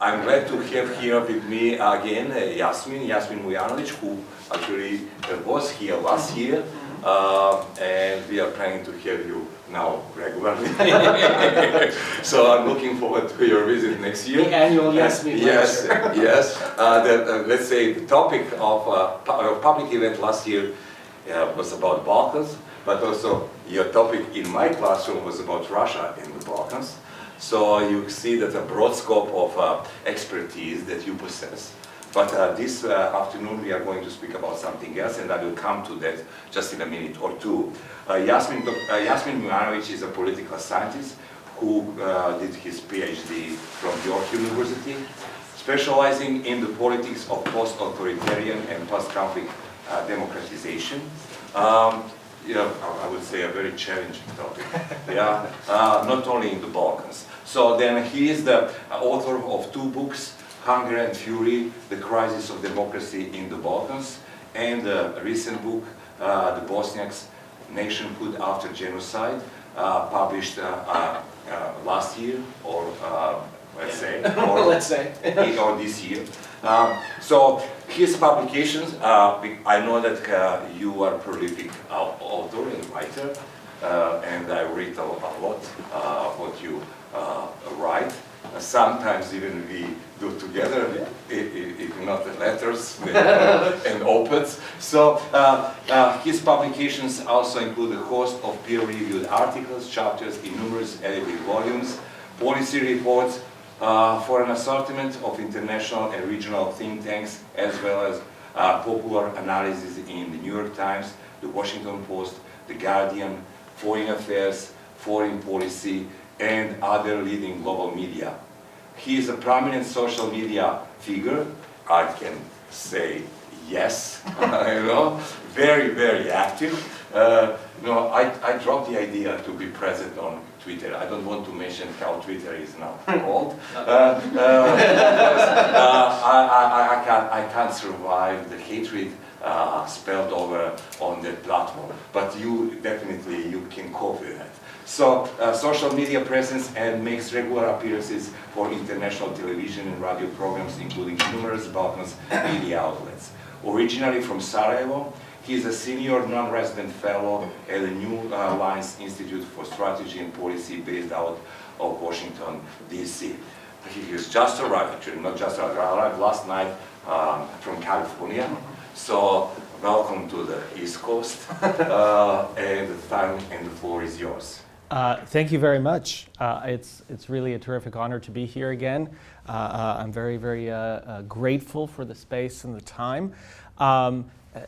I'm glad to have here with me again Jasmin Mujanović, who actually was here last year, and we are planning to have you now regularly. So I'm looking forward to your visit next year. The annual Jasmin Yes, yes. Let's say the topic of a public event last year was about Balkans, but also your topic in my classroom was about Russia and the Balkans. So you see that a broad scope of expertise that you possess. But this afternoon we are going to speak about something else, and I will come to that just in a minute or two. Jasmin Mujanović is a political scientist who did his PhD from York University, specializing in the politics of post-authoritarian and post-conflict democratization. I would say a very challenging topic. Yeah, not only in the Balkans. So then he is the author of 2 books, Hunger and Fury, The Crisis of Democracy in the Balkans, and a recent book, The Bosniaks, Nationhood After Genocide, published last year, or let's say, or this year. So his publications, I know that you are a prolific author and writer, and I read a lot what you write. Sometimes even we do together, if not letters and op-eds. So his publications also include a host of peer-reviewed articles, chapters in numerous edited volumes, policy reports, for an assortment of international and regional think tanks, as well as popular analysis in the New York Times, the Washington Post, the Guardian, Foreign Affairs, Foreign Policy, and other leading global media. He is a prominent social media figure. I can say yes, very, very active. I dropped the idea to be present on Twitter. I don't want to mention how Twitter is now called. I can't survive the hatred spelled over on that platform. But you definitely can cope with that. So social media presence and makes regular appearances for international television and radio programs, including numerous Balkans media outlets. Originally from Sarajevo, he is a senior non-resident fellow at the New Lines Institute for Strategy and Policy based out of Washington, D.C. He has just arrived, actually, not just arrived last night from California. So welcome to the East Coast, and the time and the floor is yours. Thank you very much. It's really a terrific honor to be here again. I'm very, very grateful for the space and the time.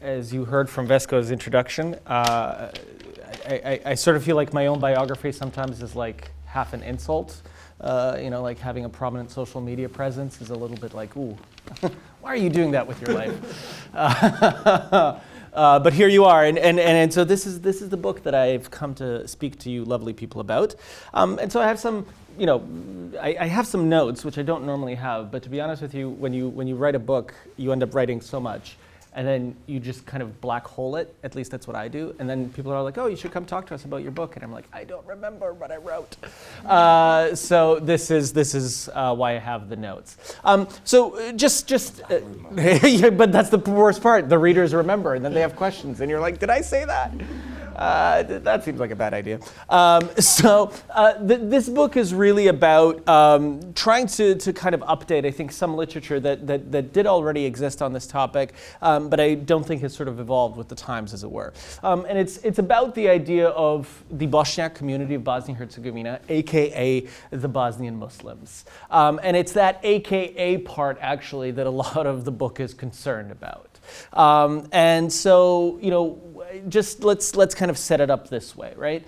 As you heard from Vesko's introduction, I sort of feel like my own biography sometimes is like half an insult. Like having a prominent social media presence is a little bit like, ooh, why are you doing that with your life? But here you are, and so this is the book that I've come to speak to you lovely people about. And so I have some, I have some notes, which I don't normally have, but to be honest with you, when you write a book, you end up writing so much, and then you just kind of black hole it. At least that's what I do. And then people are like, oh, you should come talk to us about your book. And I'm like, I don't remember what I wrote. So this is why I have the notes. So just yeah, but that's the worst part. The readers remember, and then they have questions. And you're like, did I say that? That seems like a bad idea. This book is really about trying to kind of update, I think, some literature that did already exist on this topic, but I don't think has sort of evolved with the times, as it were. And it's about the idea of the Bosniak community of Bosnia and Herzegovina, aka the Bosnian Muslims. And it's that aka part, actually, that a lot of the book is concerned about. And so, just let's kind of set it up this way, right?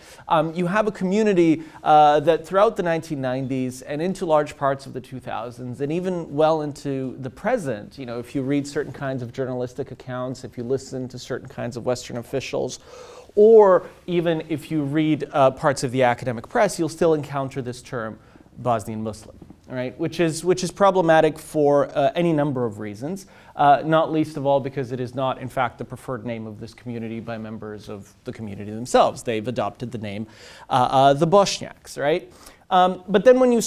You have a community that throughout the 1990s and into large parts of the 2000s and even well into the present, if you read certain kinds of journalistic accounts, if you listen to certain kinds of Western officials, or even if you read parts of the academic press, you'll still encounter this term Bosnian Muslim. Right, which is problematic for any number of reasons, not least of all because it is not, in fact, the preferred name of this community by members of the community themselves. They've adopted the name the Bosniaks, right? But then when you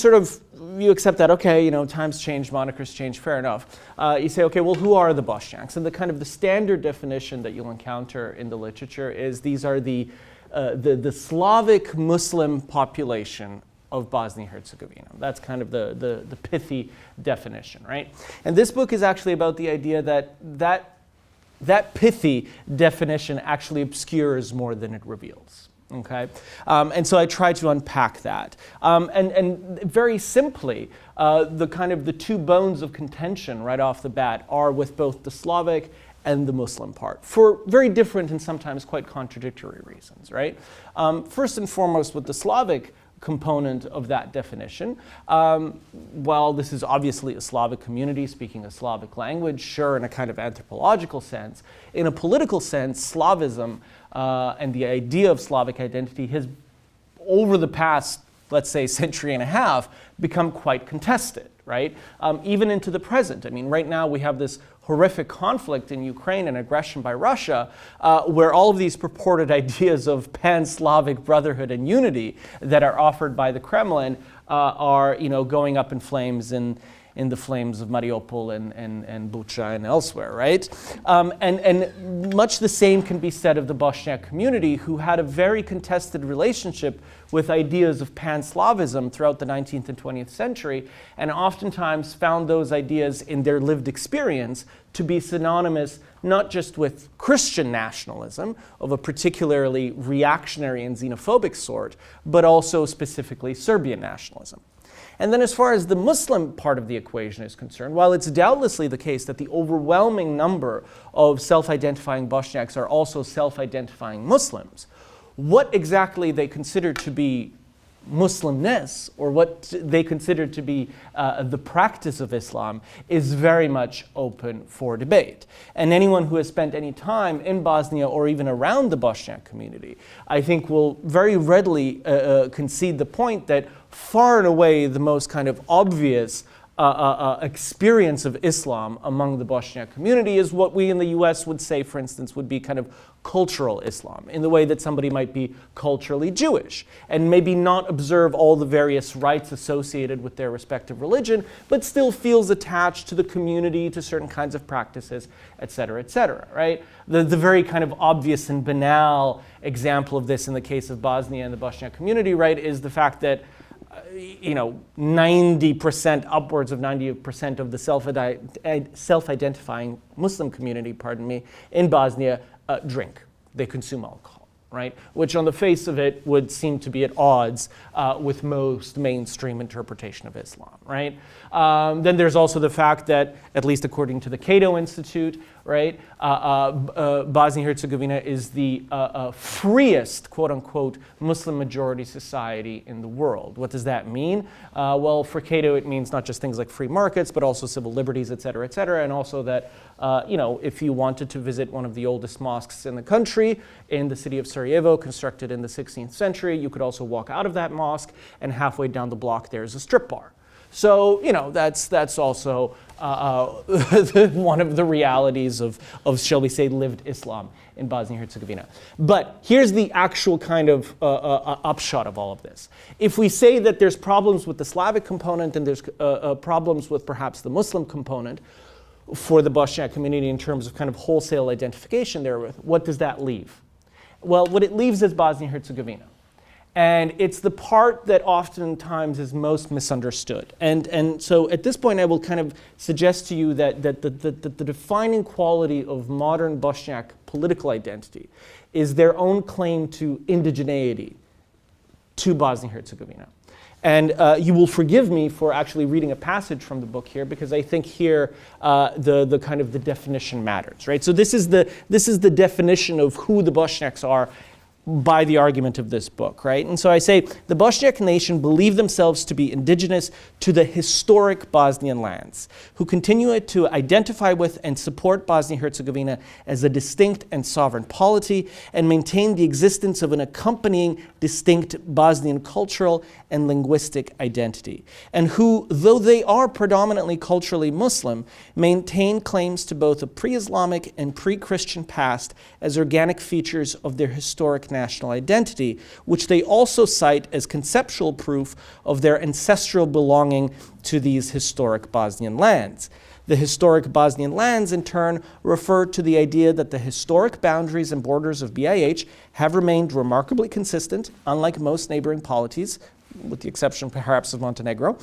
you accept that, okay, times change, monikers change, fair enough. You say, okay, well, who are the Bosniaks? And the standard definition that you'll encounter in the literature is these are the Slavic Muslim population of Bosnia and Herzegovina. That's kind of the pithy definition, right? And this book is actually about the idea that pithy definition actually obscures more than it reveals. Okay, and so I try to unpack that, and very simply, the two bones of contention right off the bat are with both the Slavic and the Muslim part, for very different and sometimes quite contradictory reasons. Right, first and foremost, with the Slavic component of that definition, while this is obviously a Slavic community speaking a Slavic language, sure, in a kind of anthropological sense, in a political sense, Slavism and the idea of Slavic identity has, over the past, let's say, century and a half, become quite contested, right? Even into the present. I mean, right now we have this horrific conflict in Ukraine and aggression by Russia, where all of these purported ideas of pan-Slavic brotherhood and unity that are offered by the Kremlin are, going up in flames in the flames of Mariupol and Bucha and elsewhere, right? And much the same can be said of the Bosniak community, who had a very contested relationship with ideas of pan-Slavism throughout the 19th and 20th century, and oftentimes found those ideas in their lived experience to be synonymous not just with Christian nationalism of a particularly reactionary and xenophobic sort, but also specifically Serbian nationalism. And then as far as the Muslim part of the equation is concerned, while it's doubtlessly the case that the overwhelming number of self-identifying Bosniaks are also self-identifying Muslims, what exactly they consider to be Muslimness, or what they consider to be the practice of Islam, is very much open for debate. And anyone who has spent any time in Bosnia or even around the Bosniak community, I think will very readily concede the point that far and away the most kind of obvious experience of Islam among the Bosniak community is what we in the US would say, for instance, would be kind of cultural Islam, in the way that somebody might be culturally Jewish and maybe not observe all the various rites associated with their respective religion, but still feels attached to the community, to certain kinds of practices, et cetera, right? The very kind of obvious and banal example of this in the case of Bosnia and the Bosniak community, right, is the fact that 90%, upwards of 90% of the self-identifying Muslim community, in Bosnia drink. They consume alcohol, right? Which on the face of it would seem to be at odds with most mainstream interpretation of Islam, right? Then there's also the fact that, at least according to the Cato Institute, right, Bosnia-Herzegovina is the freest, quote-unquote, Muslim-majority society in the world. What does that mean? Well, for Cato, it means not just things like free markets, but also civil liberties, et cetera, and also that, if you wanted to visit one of the oldest mosques in the country, in the city of Sarajevo, constructed in the 16th century, you could also walk out of that mosque, and halfway down the block there's a strip bar. So, that's also one of the realities of, shall we say, lived Islam in Bosnia-Herzegovina. But here's the actual kind of upshot of all of this. If we say that there's problems with the Slavic component and there's problems with perhaps the Muslim component for the Bosniak community in terms of kind of wholesale identification therewith, what does that leave? Well, what it leaves is Bosnia-Herzegovina. And it's the part that oftentimes is most misunderstood. And so at this point, I will kind of suggest to you that the defining quality of modern Bosniak political identity is their own claim to indigeneity to Bosnia-Herzegovina. And you will forgive me for actually reading a passage from the book here, because I think here the kind of the definition matters, right? So this is the definition of who the Bosniaks are by the argument of this book, right? And so I say, the Bosniak nation believe themselves to be indigenous to the historic Bosnian lands, who continue to identify with and support Bosnia-Herzegovina as a distinct and sovereign polity, and maintain the existence of an accompanying distinct Bosnian cultural and linguistic identity, and who, though they are predominantly culturally Muslim, maintain claims to both a pre-Islamic and pre-Christian past as organic features of their historic national identity, which they also cite as conceptual proof of their ancestral belonging to these historic Bosnian lands. The historic Bosnian lands, in turn, refer to the idea that the historic boundaries and borders of BiH have remained remarkably consistent, unlike most neighboring polities, with the exception perhaps of Montenegro,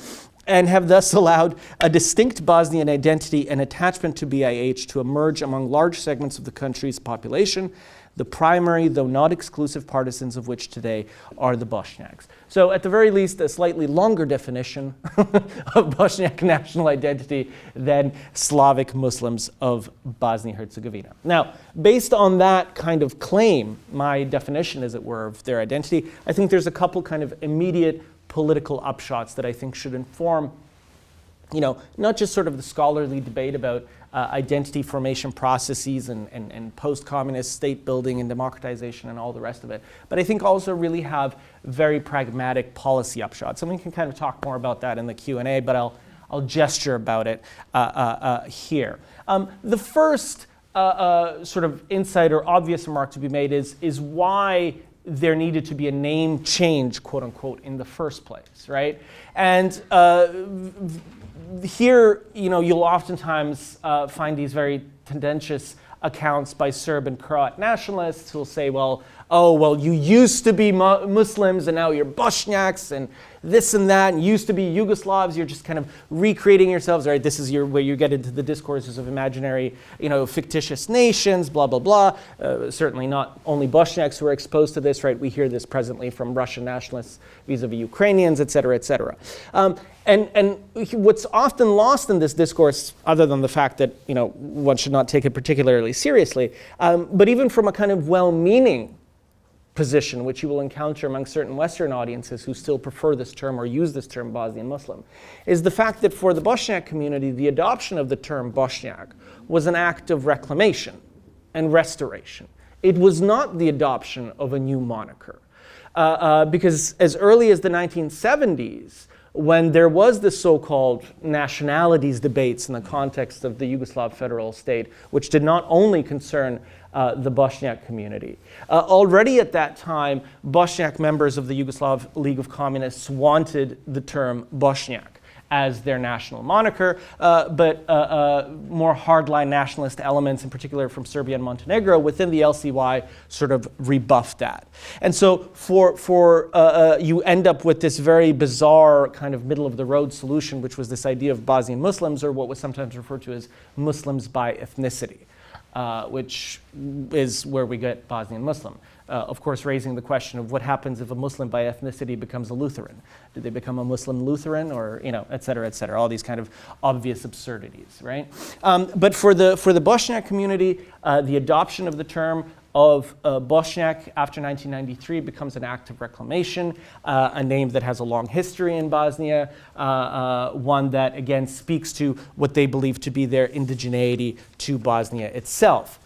and have thus allowed a distinct Bosnian identity and attachment to BiH to emerge among large segments of the country's population, the primary, though not exclusive, partisans of which today are the Bosniaks. So at the very least, a slightly longer definition of Bosniak national identity than Slavic Muslims of Bosnia-Herzegovina. Now, based on that kind of claim, my definition, as it were, of their identity, I think there's a couple kind of immediate political upshots that I think should inform, not just sort of the scholarly debate about identity formation processes and post-communist state building and democratization and all the rest of it, but I think also really have very pragmatic policy upshots. And we can kind of talk more about that in the Q&A, but I'll gesture about it here. The first sort of insight or obvious remark to be made is why there needed to be a name change, quote unquote, in the first place, right? And here, you'll oftentimes find these very tendentious accounts by Serb and Croat nationalists who'll say, you used to be Muslims and now you're Bosniaks and this and that, and used to be Yugoslavs, you're just kind of recreating yourselves, right? This is where you get into the discourses of imaginary, fictitious nations, blah, blah, blah. Certainly not only Bosniaks who are exposed to this, right? We hear this presently from Russian nationalists vis-a-vis Ukrainians, et cetera, et cetera. And what's often lost in this discourse, other than the fact that, one should not take it particularly seriously, but even from a kind of well-meaning position, which you will encounter among certain Western audiences who still prefer this term or use this term Bosnian Muslim, is the fact that for the Bosniak community, the adoption of the term Bosniak was an act of reclamation and restoration. It was not the adoption of a new moniker. Because as early as the 1970s, when there was the so-called nationalities debates in the context of the Yugoslav federal state, which did not only concern the Bosniak community. Already at that time, Bosniak members of the Yugoslav League of Communists wanted the term Bosniak as their national moniker, but more hardline nationalist elements, in particular from Serbia and Montenegro, within the LCY sort of rebuffed that. And so you end up with this very bizarre kind of middle-of-the-road solution, which was this idea of Bosnian Muslims, or what was sometimes referred to as Muslims by ethnicity, which is where we get Bosnian Muslim. Of course, raising the question of what happens if a Muslim by ethnicity becomes a Lutheran. Do they become a Muslim Lutheran, or et cetera, all these kind of obvious absurdities, right? But for the Bosniak community, the adoption of the term of Bosniak after 1993 becomes an act of reclamation, a name that has a long history in Bosnia, one that again speaks to what they believe to be their indigeneity to Bosnia itself.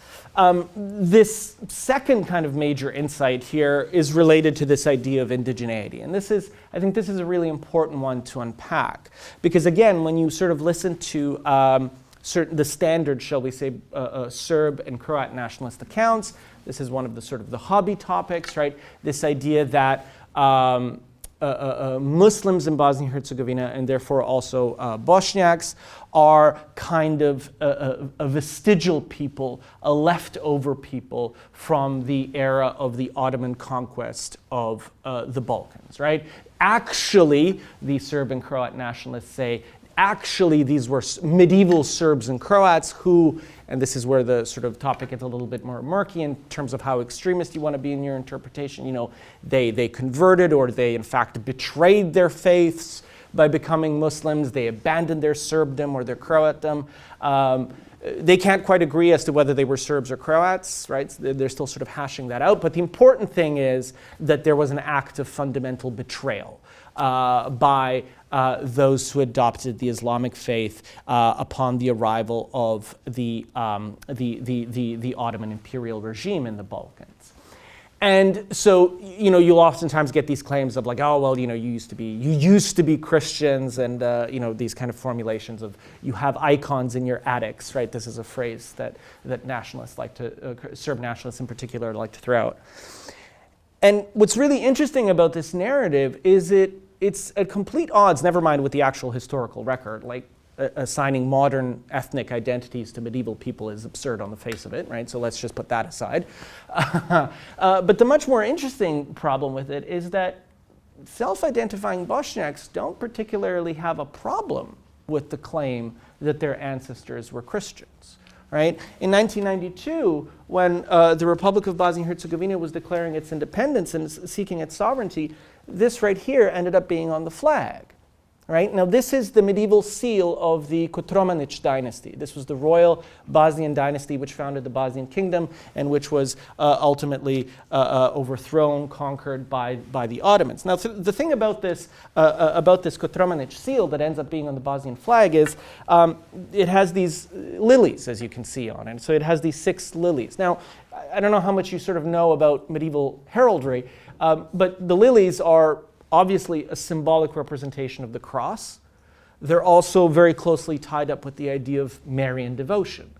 This second kind of major insight here is related to this idea of indigeneity. And I think this is a really important one to unpack. Because again, when you sort of listen to the standard, shall we say, Serb and Croat nationalist accounts, this is one of the sort of the hobby topics, right? This idea that Muslims in Bosnia-Herzegovina, and therefore also Bosniaks, are kind of a vestigial people, a leftover people from the era of the Ottoman conquest of the Balkans, right? Actually, the Serb and Croat nationalists say, actually these were medieval Serbs and Croats who, and this is where the sort of topic gets a little bit more murky in terms of how extremist you want to be in your interpretation. They converted, or they in fact betrayed their faiths by becoming Muslims. They abandoned their Serbdom or their Croatdom. They can't quite agree as to whether they were Serbs or Croats, right? So they're still sort of hashing that out. But the important thing is that there was an act of fundamental betrayal by those who adopted the Islamic faith upon the arrival of the Ottoman imperial regime in the Balkans. And so, you'll oftentimes get these claims of like, you used to be Christians, and these kind of formulations of you have icons in your attics, right? This is a phrase that nationalists like to, Serb nationalists in particular, like to throw out. And what's really interesting about this narrative is it's at complete odds, never mind with the actual historical record, like assigning modern ethnic identities to medieval people is absurd on the face of it, right? So let's just put that aside. But the much more interesting problem with it is that self-identifying Bosniaks don't particularly have a problem with the claim that their ancestors were Christians, right? In 1992, when the Republic of Bosnia and Herzegovina was declaring its independence and seeking its sovereignty, this right here ended up being on the flag. Right? Now this is the medieval seal of the Kotromanić dynasty. This was the royal Bosnian dynasty which founded the Bosnian kingdom and which was ultimately overthrown, conquered by the Ottomans. Now the thing about this Kotromanić seal that ends up being on the Bosnian flag is it has these lilies, as you can see on it. So it has these 6 lilies. Now I don't know how much you sort of know about medieval heraldry, but the lilies are obviously a symbolic representation of the cross. They're also very closely tied up with the idea of Marian devotion.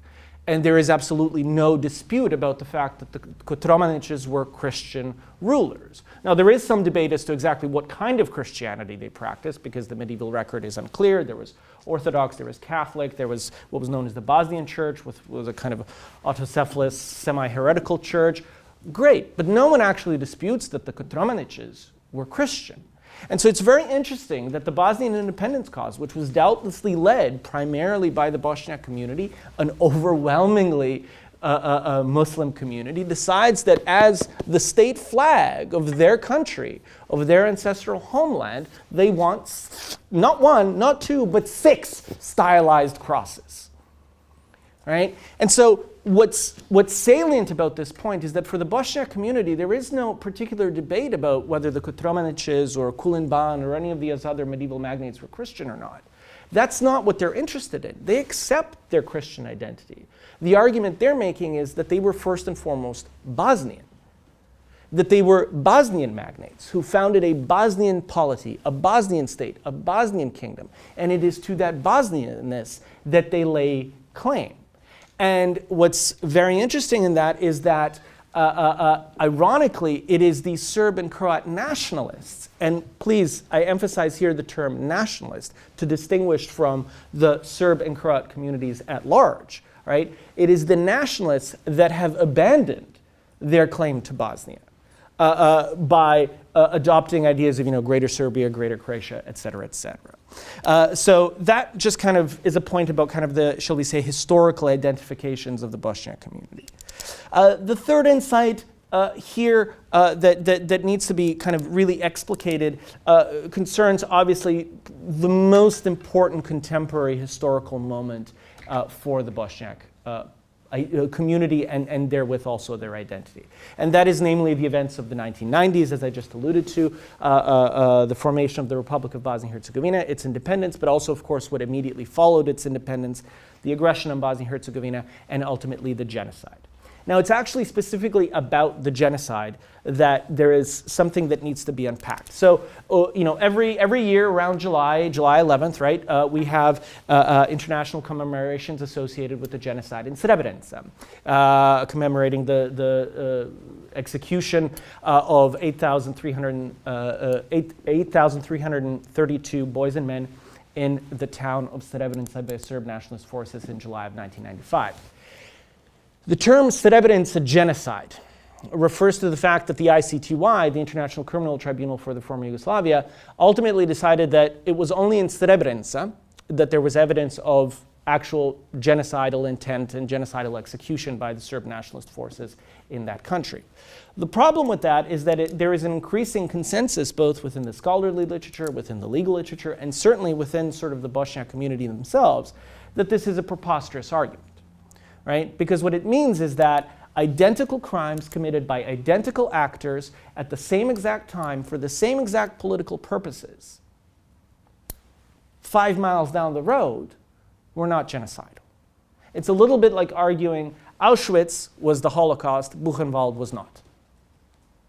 And there is absolutely no dispute about the fact that the Kotromanićes were Christian rulers. Now there is some debate as to exactly what kind of Christianity they practiced, because the medieval record is unclear. There was Orthodox, there was Catholic, there was what was known as the Bosnian Church, which was a kind of autocephalous, semi-heretical church. Great, but no one actually disputes that the Kotromanićes were Christian. And so it's very interesting that the Bosnian independence cause, which was doubtlessly led primarily by the Bosniak community, an overwhelmingly Muslim community, decides that as the state flag of their country, of their ancestral homeland, they want not 1, not 2, but 6 stylized crosses. Right? And so what's salient about this point is that for the Bosniak community, there is no particular debate about whether the Kotromanićes or Kulinban or any of these other medieval magnates were Christian or not. That's not what they're interested in. They accept their Christian identity. The argument they're making is that they were first and foremost Bosnian, that they were Bosnian magnates who founded a Bosnian polity, a Bosnian state, a Bosnian kingdom, and it is to that Bosnianness that they lay claim. And what's very interesting in that is that, ironically, it is these Serb and Croat nationalists, and please, I emphasize here the term nationalist to distinguish from the Serb and Croat communities at large, right? It is the nationalists that have abandoned their claim to Bosnia by adopting ideas of, Greater Serbia, Greater Croatia, et cetera, et cetera. So that just kind of is a point about kind of the, shall we say, historical identifications of the Bosniak community. The third insight here that needs to be kind of really explicated concerns obviously the most important contemporary historical moment for the Bosniak community and therewith also their identity. And that is namely the events of the 1990s, as I just alluded to, the formation of the Republic of Bosnia and Herzegovina, its independence, but also, of course, what immediately followed its independence, the aggression on Bosnia and Herzegovina, and ultimately the genocide. Now, it's actually specifically about the genocide that there is something that needs to be unpacked. So, every year around July 11th, right, we have international commemorations associated with the genocide in Srebrenica, commemorating the execution of 8,332 boys and men in the town of Srebrenica by Serb nationalist forces in July of 1995. The term Srebrenica genocide refers to the fact that the ICTY, the International Criminal Tribunal for the former Yugoslavia, ultimately decided that it was only in Srebrenica that there was evidence of actual genocidal intent and genocidal execution by the Serb nationalist forces in that country. The problem with that is that there is an increasing consensus both within the scholarly literature, within the legal literature, and certainly within sort of the Bosniak community themselves, that this is a preposterous argument. Right? Because what it means is that identical crimes committed by identical actors at the same exact time for the same exact political purposes 5 miles down the road were not genocidal. It's a little bit like arguing Auschwitz was the Holocaust, Buchenwald was not.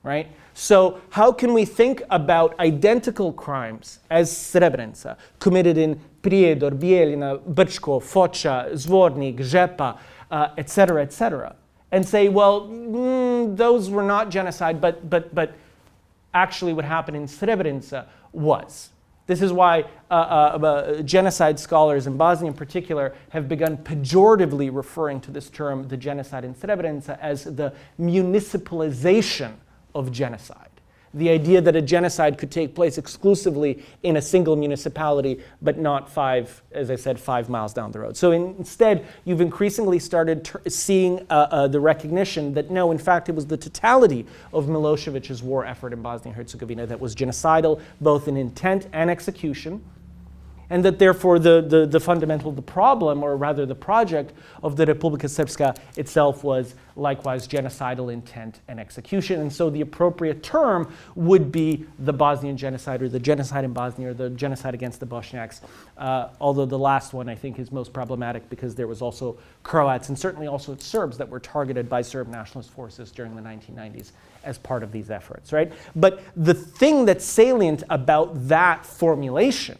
Right? So how can we think about identical crimes as Srebrenica committed in Prijedor, Bijeljina, Brčko, Foča, Zvornik, Žepa, et cetera, and say, well, those were not genocide, but actually what happened in Srebrenica was. This is why genocide scholars in Bosnia in particular have begun pejoratively referring to this term, the genocide in Srebrenica, as the municipalization of genocide. The idea that a genocide could take place exclusively in a single municipality, but not as I said, 5 miles down the road. So instead, you've increasingly started seeing the recognition that no, in fact, it was the totality of Milosevic's war effort in Bosnia and Herzegovina that was genocidal, both in intent and execution, and that therefore the fundamental, the problem, or rather the project of the Republika Srpska itself was likewise genocidal intent and execution. And so the appropriate term would be the Bosnian genocide, or the genocide in Bosnia, or the genocide against the Bosniaks, although the last one I think is most problematic because there was also Croats and certainly also Serbs that were targeted by Serb nationalist forces during the 1990s as part of these efforts, right? But the thing that's salient about that formulation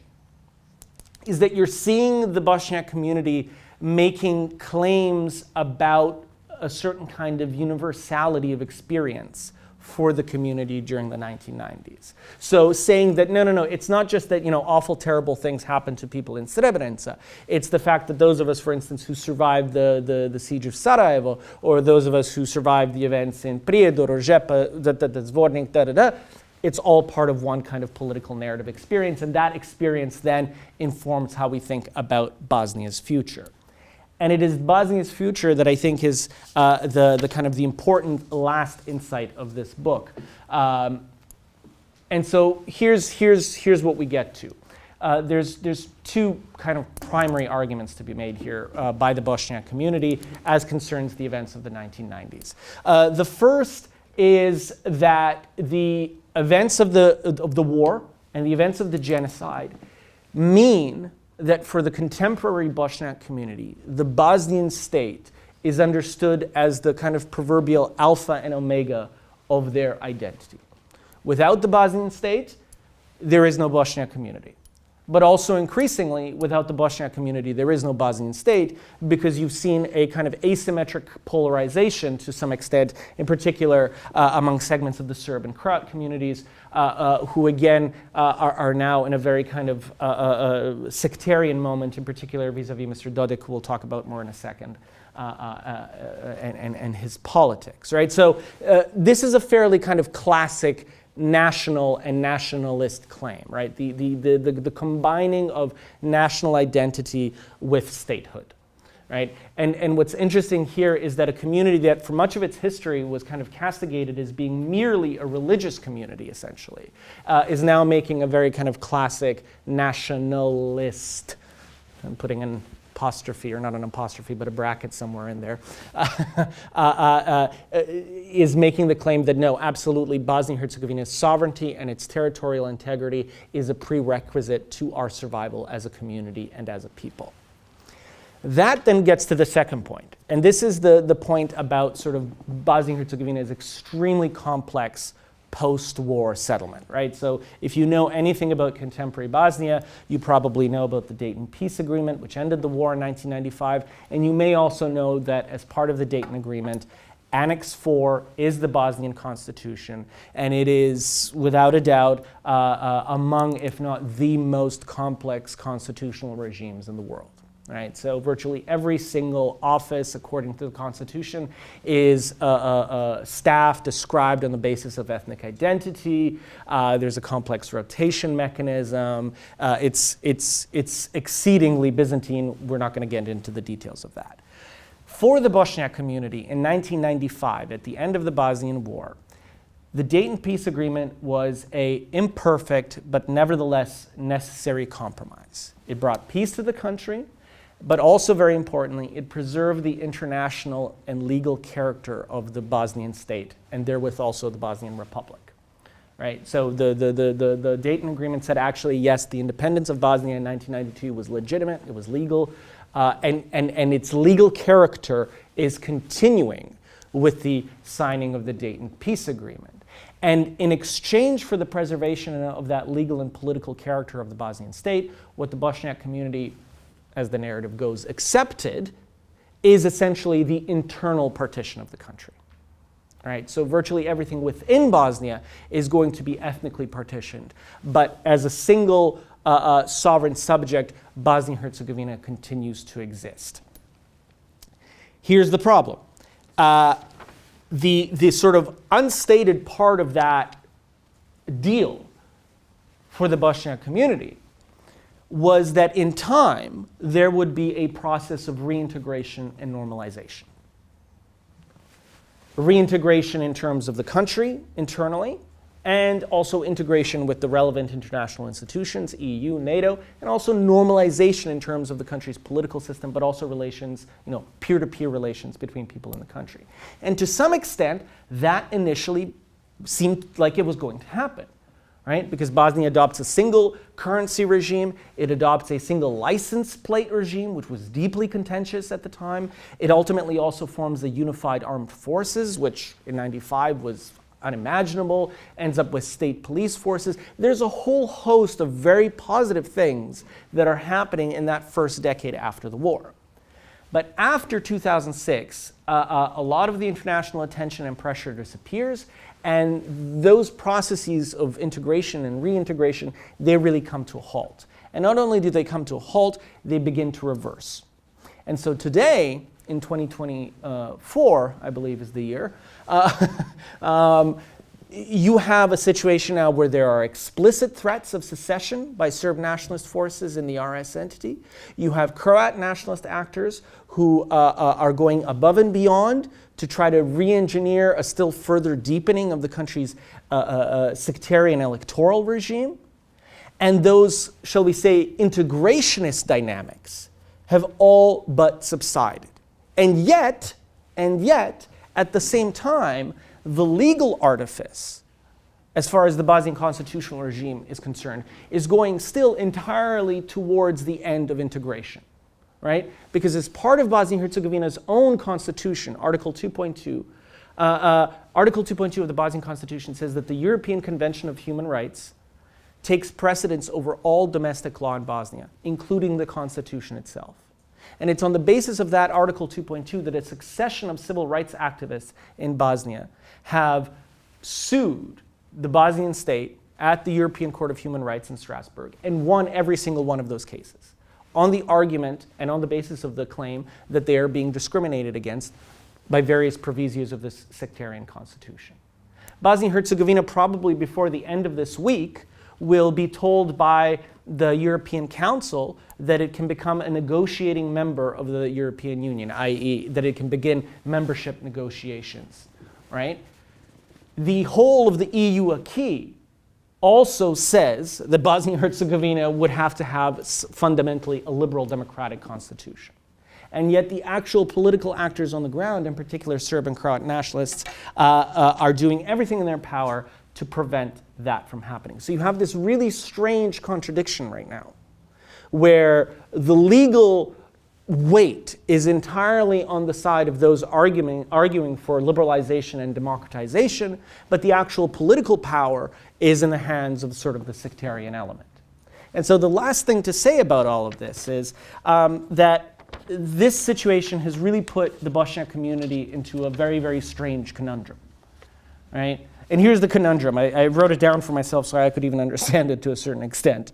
is that you're seeing the Bosniak community making claims about a certain kind of universality of experience for the community during the 1990s. So saying that, no, it's not just that, awful, terrible things happen to people in Srebrenica. It's the fact that those of us, for instance, who survived the siege of Sarajevo, or those of us who survived the events in Prijedor or Žepa, Zvornik, it's all part of one kind of political narrative experience, and that experience then informs how we think about Bosnia's future. And it is Bosnia's future that I think is the kind of the important last insight of this book. And so here's what we get to. There's two kind of primary arguments to be made here by the Bosniak community as concerns the events of the 1990s. The first is that the events of the war and the events of the genocide mean that for the contemporary Bosniak community, the Bosnian state is understood as the kind of proverbial alpha and omega of their identity. Without the Bosnian state, there is no Bosniak community. But also increasingly, without the Bosniak community, there is no Bosnian state, because you've seen a kind of asymmetric polarization to some extent, in particular among segments of the Serb and Croat communities, who again are now in a very kind of sectarian moment, in particular vis-a-vis Mr. Dodik, who we'll talk about more in a second, and his politics, right? So this is a fairly kind of classic national and nationalist claim, right? The combining of national identity with statehood, right? And what's interesting here is that a community that for much of its history was kind of castigated as being merely a religious community, essentially, is now making a very kind of classic nationalist, I'm putting an apostrophe, or not an apostrophe, but a bracket somewhere in there, is making the claim that no, absolutely, Bosnia-Herzegovina's sovereignty and its territorial integrity is a prerequisite to our survival as a community and as a people. That then gets to the second point, and this is the point about sort of Bosnia-Herzegovina's extremely complex post-war settlement, right? So if you know anything about contemporary Bosnia, you probably know about the Dayton Peace Agreement, which ended the war in 1995, and you may also know that as part of the Dayton Agreement, Annex 4 is the Bosnian constitution, and it is, without a doubt, among, if not the most complex constitutional regimes in the world. Right, so virtually every single office, according to the Constitution, is staff described on the basis of ethnic identity. There's a complex rotation mechanism. It's exceedingly Byzantine. We're not going to get into the details of that. For the Bosniak community in 1995, at the end of the Bosnian War, the Dayton Peace Agreement was an imperfect but nevertheless necessary compromise. It brought peace to the country, but also, very importantly, it preserved the international and legal character of the Bosnian state, and therewith also the Bosnian Republic. Right? So the Dayton Agreement said, actually, yes, the independence of Bosnia in 1992 was legitimate, it was legal, and its legal character is continuing with the signing of the Dayton Peace Agreement. And in exchange for the preservation of that legal and political character of the Bosnian state, what the Bosniak community, as the narrative goes, accepted is essentially the internal partition of the country. Right? So virtually everything within Bosnia is going to be ethnically partitioned. But as a single sovereign subject, Bosnia and Herzegovina continues to exist. Here's the problem. The sort of unstated part of that deal for the Bosniak community was that in time, there would be a process of reintegration and normalization. Reintegration in terms of the country internally, and also integration with the relevant international institutions, EU, NATO, and also normalization in terms of the country's political system, but also relations, peer-to-peer relations between people in the country. And to some extent, that initially seemed like it was going to happen, right? Because Bosnia adopts a single currency regime, it adopts a single license plate regime, which was deeply contentious at the time. It ultimately also forms the Unified Armed Forces, which in '95 was unimaginable, ends up with state police forces. There's a whole host of very positive things that are happening in that first decade after the war. But after 2006, a lot of the international attention and pressure disappears, and those processes of integration and reintegration, they really come to a halt. And not only do they come to a halt, they begin to reverse. And so today, in 2024, I believe is the year, you have a situation now where there are explicit threats of secession by Serb nationalist forces in the RS entity. You have Croat nationalist actors who are going above and beyond to try to re-engineer a still further deepening of the country's sectarian electoral regime. And those, shall we say, integrationist dynamics have all but subsided. And yet, at the same time, the legal artifice, as far as the Bosnian constitutional regime is concerned, is going still entirely towards the end of integration, right? Because as part of Bosnia and Herzegovina's own constitution, Article 2.2, Article 2.2 of the Bosnian Constitution says that the European Convention of Human Rights takes precedence over all domestic law in Bosnia, including the constitution itself. And it's on the basis of that Article 2.2 that a succession of civil rights activists in Bosnia have sued the Bosnian state at the European Court of Human Rights in Strasbourg and won every single one of those cases on the argument and on the basis of the claim that they are being discriminated against by various provisos of this sectarian constitution. Bosnia and Herzegovina, probably before the end of this week, will be told by the European Council that it can become a negotiating member of the European Union, i.e. that it can begin membership negotiations, right? The whole of the EU acquis also says that Bosnia and Herzegovina would have to have fundamentally a liberal democratic constitution. And yet the actual political actors on the ground, in particular Serb and Croat nationalists, are doing everything in their power to prevent that from happening. So you have this really strange contradiction right now, where the legal weight is entirely on the side of those arguing for liberalization and democratization, but the actual political power is in the hands of sort of the sectarian element. And so the last thing to say about all of this is that this situation has really put the Bosniak community into a very, very strange conundrum, right? And here's the conundrum. I wrote it down for myself so I could even understand it to a certain extent.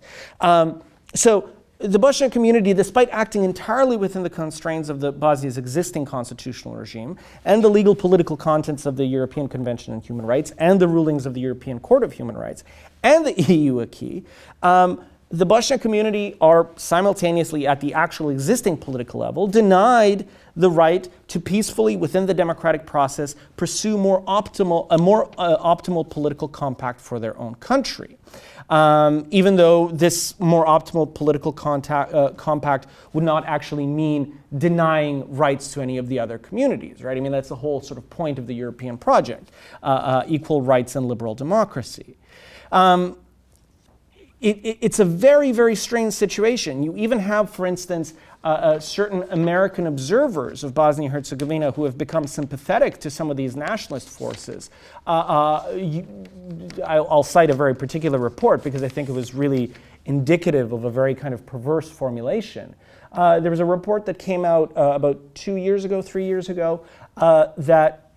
So the Bosnian community, despite acting entirely within the constraints of Bosnia's existing constitutional regime and the legal political contents of the European Convention on Human Rights and the rulings of the European Court of Human Rights and the EU acquis, the Bosnian community are simultaneously, at the actual existing political level, denied the right to peacefully, within the democratic process, pursue a more optimal political compact for their own country. Even though this more optimal political compact would not actually mean denying rights to any of the other communities, right? I mean, that's the whole sort of point of the European project, equal rights and liberal democracy. It's a very, very strange situation. You even have, for instance, certain American observers of Bosnia and Herzegovina who have become sympathetic to some of these nationalist forces. I'll cite a very particular report because I think it was really indicative of a very kind of perverse formulation. There was a report that came out about 3 years ago, that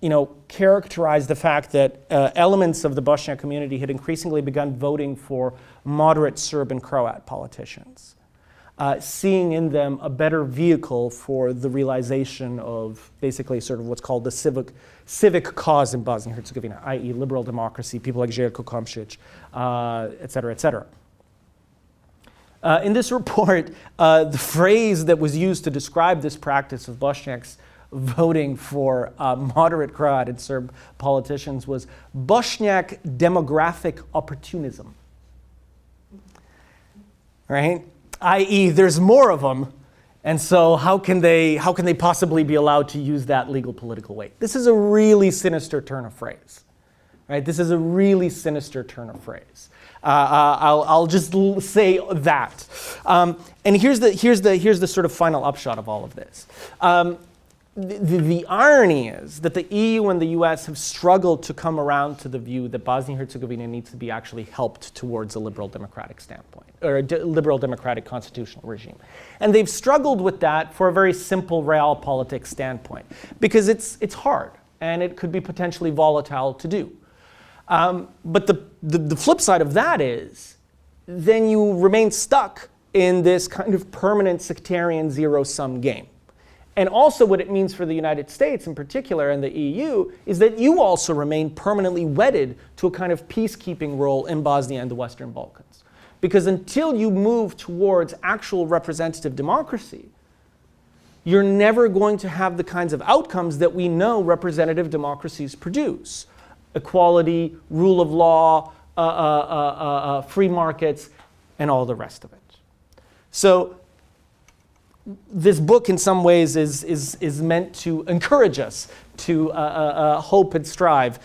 characterized the fact that elements of the Bosniak community had increasingly begun voting for moderate Serb and Croat politicians, seeing in them a better vehicle for the realization of basically sort of what's called the civic cause in Bosnia and Herzegovina, i.e. liberal democracy, people like Željko Komšić, et cetera, et cetera. In this report, the phrase that was used to describe this practice of Bosniaks voting for moderate Croat and Serb politicians was Bosniak demographic opportunism, right? I.e., there's more of them, and so how can they possibly be allowed to use that legal political weight? This is a really sinister turn of phrase, right? This is a really sinister turn of phrase. I'll just say that. And here's the sort of final upshot of all of this. The irony is that the EU and the US have struggled to come around to the view that Bosnia and Herzegovina needs to be actually helped towards a liberal democratic standpoint, or a liberal democratic constitutional regime. And they've struggled with that for a very simple realpolitik standpoint, because it's hard and it could be potentially volatile to do. But the flip side of that is, then you remain stuck in this kind of permanent sectarian zero-sum game. And also what it means for the United States in particular and the EU is that you also remain permanently wedded to a kind of peacekeeping role in Bosnia and the Western Balkans. Because until you move towards actual representative democracy, you're never going to have the kinds of outcomes that we know representative democracies produce. Equality, rule of law, free markets, and all the rest of it. So this book in some ways is meant to encourage us to hope and strive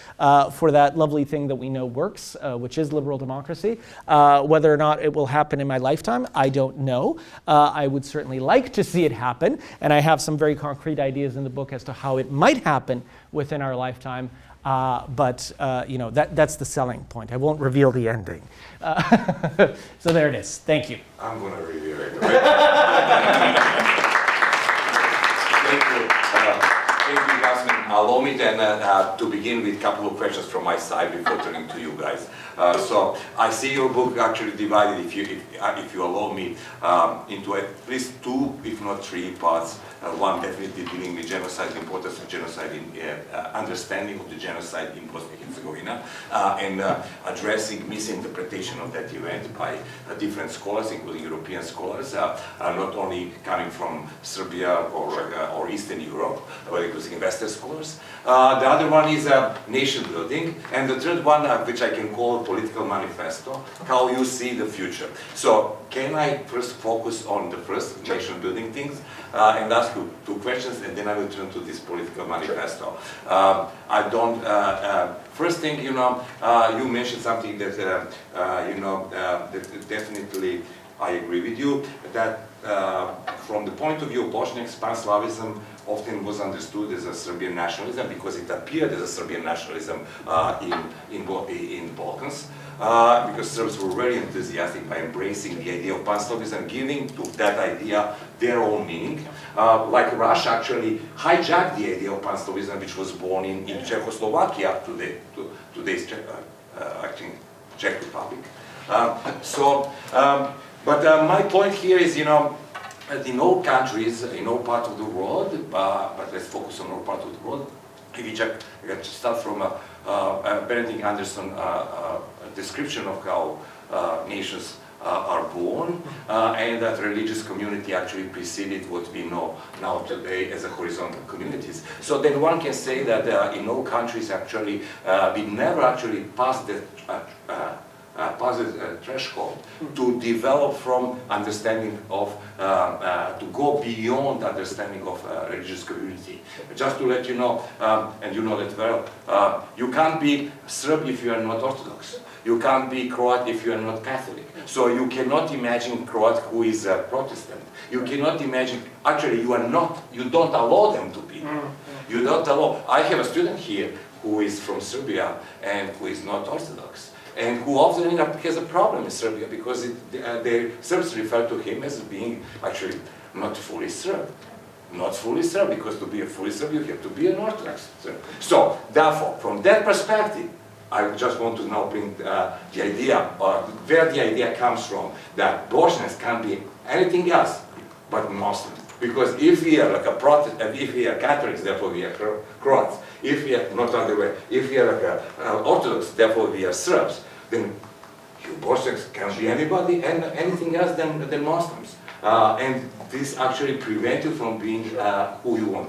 for that lovely thing that we know works, which is liberal democracy. Whether or not it will happen in my lifetime, I don't know. I would certainly like to see it happen, and I have some very concrete ideas in the book as to how it might happen within our lifetime. But that's the selling point. I won't reveal the ending. So there it is. Thank you. I'm going to reveal it. Thank you. Thank you, Jasmin. Allow me then to begin with a couple of questions from my side before turning to you guys. So I see your book actually divided, if you allow me, into at least 2, if not 3 parts. One definitely dealing with genocide, the importance of genocide, in understanding of the genocide in Bosnia and Herzegovina, and addressing misinterpretation of that event by different scholars, including European scholars, not only coming from Serbia or Eastern Europe, but including Western scholars. The other one is nation building, and the third one, which I can call a political manifesto, how you see the future. So can I first focus on the first nation building things and ask you 2 questions, and then I will turn to this political manifesto. I don't. First thing, you mentioned something that that definitely I agree with you, that from the point of view of Bosniaks, Pan-Slavism often was understood as a Serbian nationalism because it appeared as a Serbian nationalism in the Balkans. Because Serbs were very enthusiastic by embracing the idea of Pan-Slavism, giving to that idea their own meaning. Like Russia actually hijacked the idea of Pan-Slavism, which was born in Czechoslovakia, today's Czech Republic. But my point here is, in all countries, in all parts of the world, but let's focus on all parts of the world. If you just start from Benedict Anderson description of how nations are born, and that religious community actually preceded what we know now today as a horizontal communities. So then one can say that in all countries actually, we never actually passed the threshold to develop from understanding of, to go beyond understanding of religious community. Just to let you know, and you know that well, you can't be Serb if you are not Orthodox. You can't be Croat if you are not Catholic. So you cannot imagine Croat who is a Protestant. You cannot imagine, actually you are not, you don't allow them to be. You don't allow. I have a student here who is from Serbia and who is not Orthodox, and who often has a problem in Serbia because the Serbs refer to him as being actually not fully Serb. not fully Serb, because to be a fully Serb, you have to be an Orthodox Serb. So, therefore, from that perspective, I just want to now bring the idea, or where the idea comes from, that Bosnians can't be anything else but Muslims. Because if we are like a Protestant, if we are Catholics, therefore we are Croats. If we are, not other way, if we are like a Orthodox, therefore we are Serbs, then you Bosniaks can't be anybody and anything else than Muslims. And this actually prevents you from being who you want.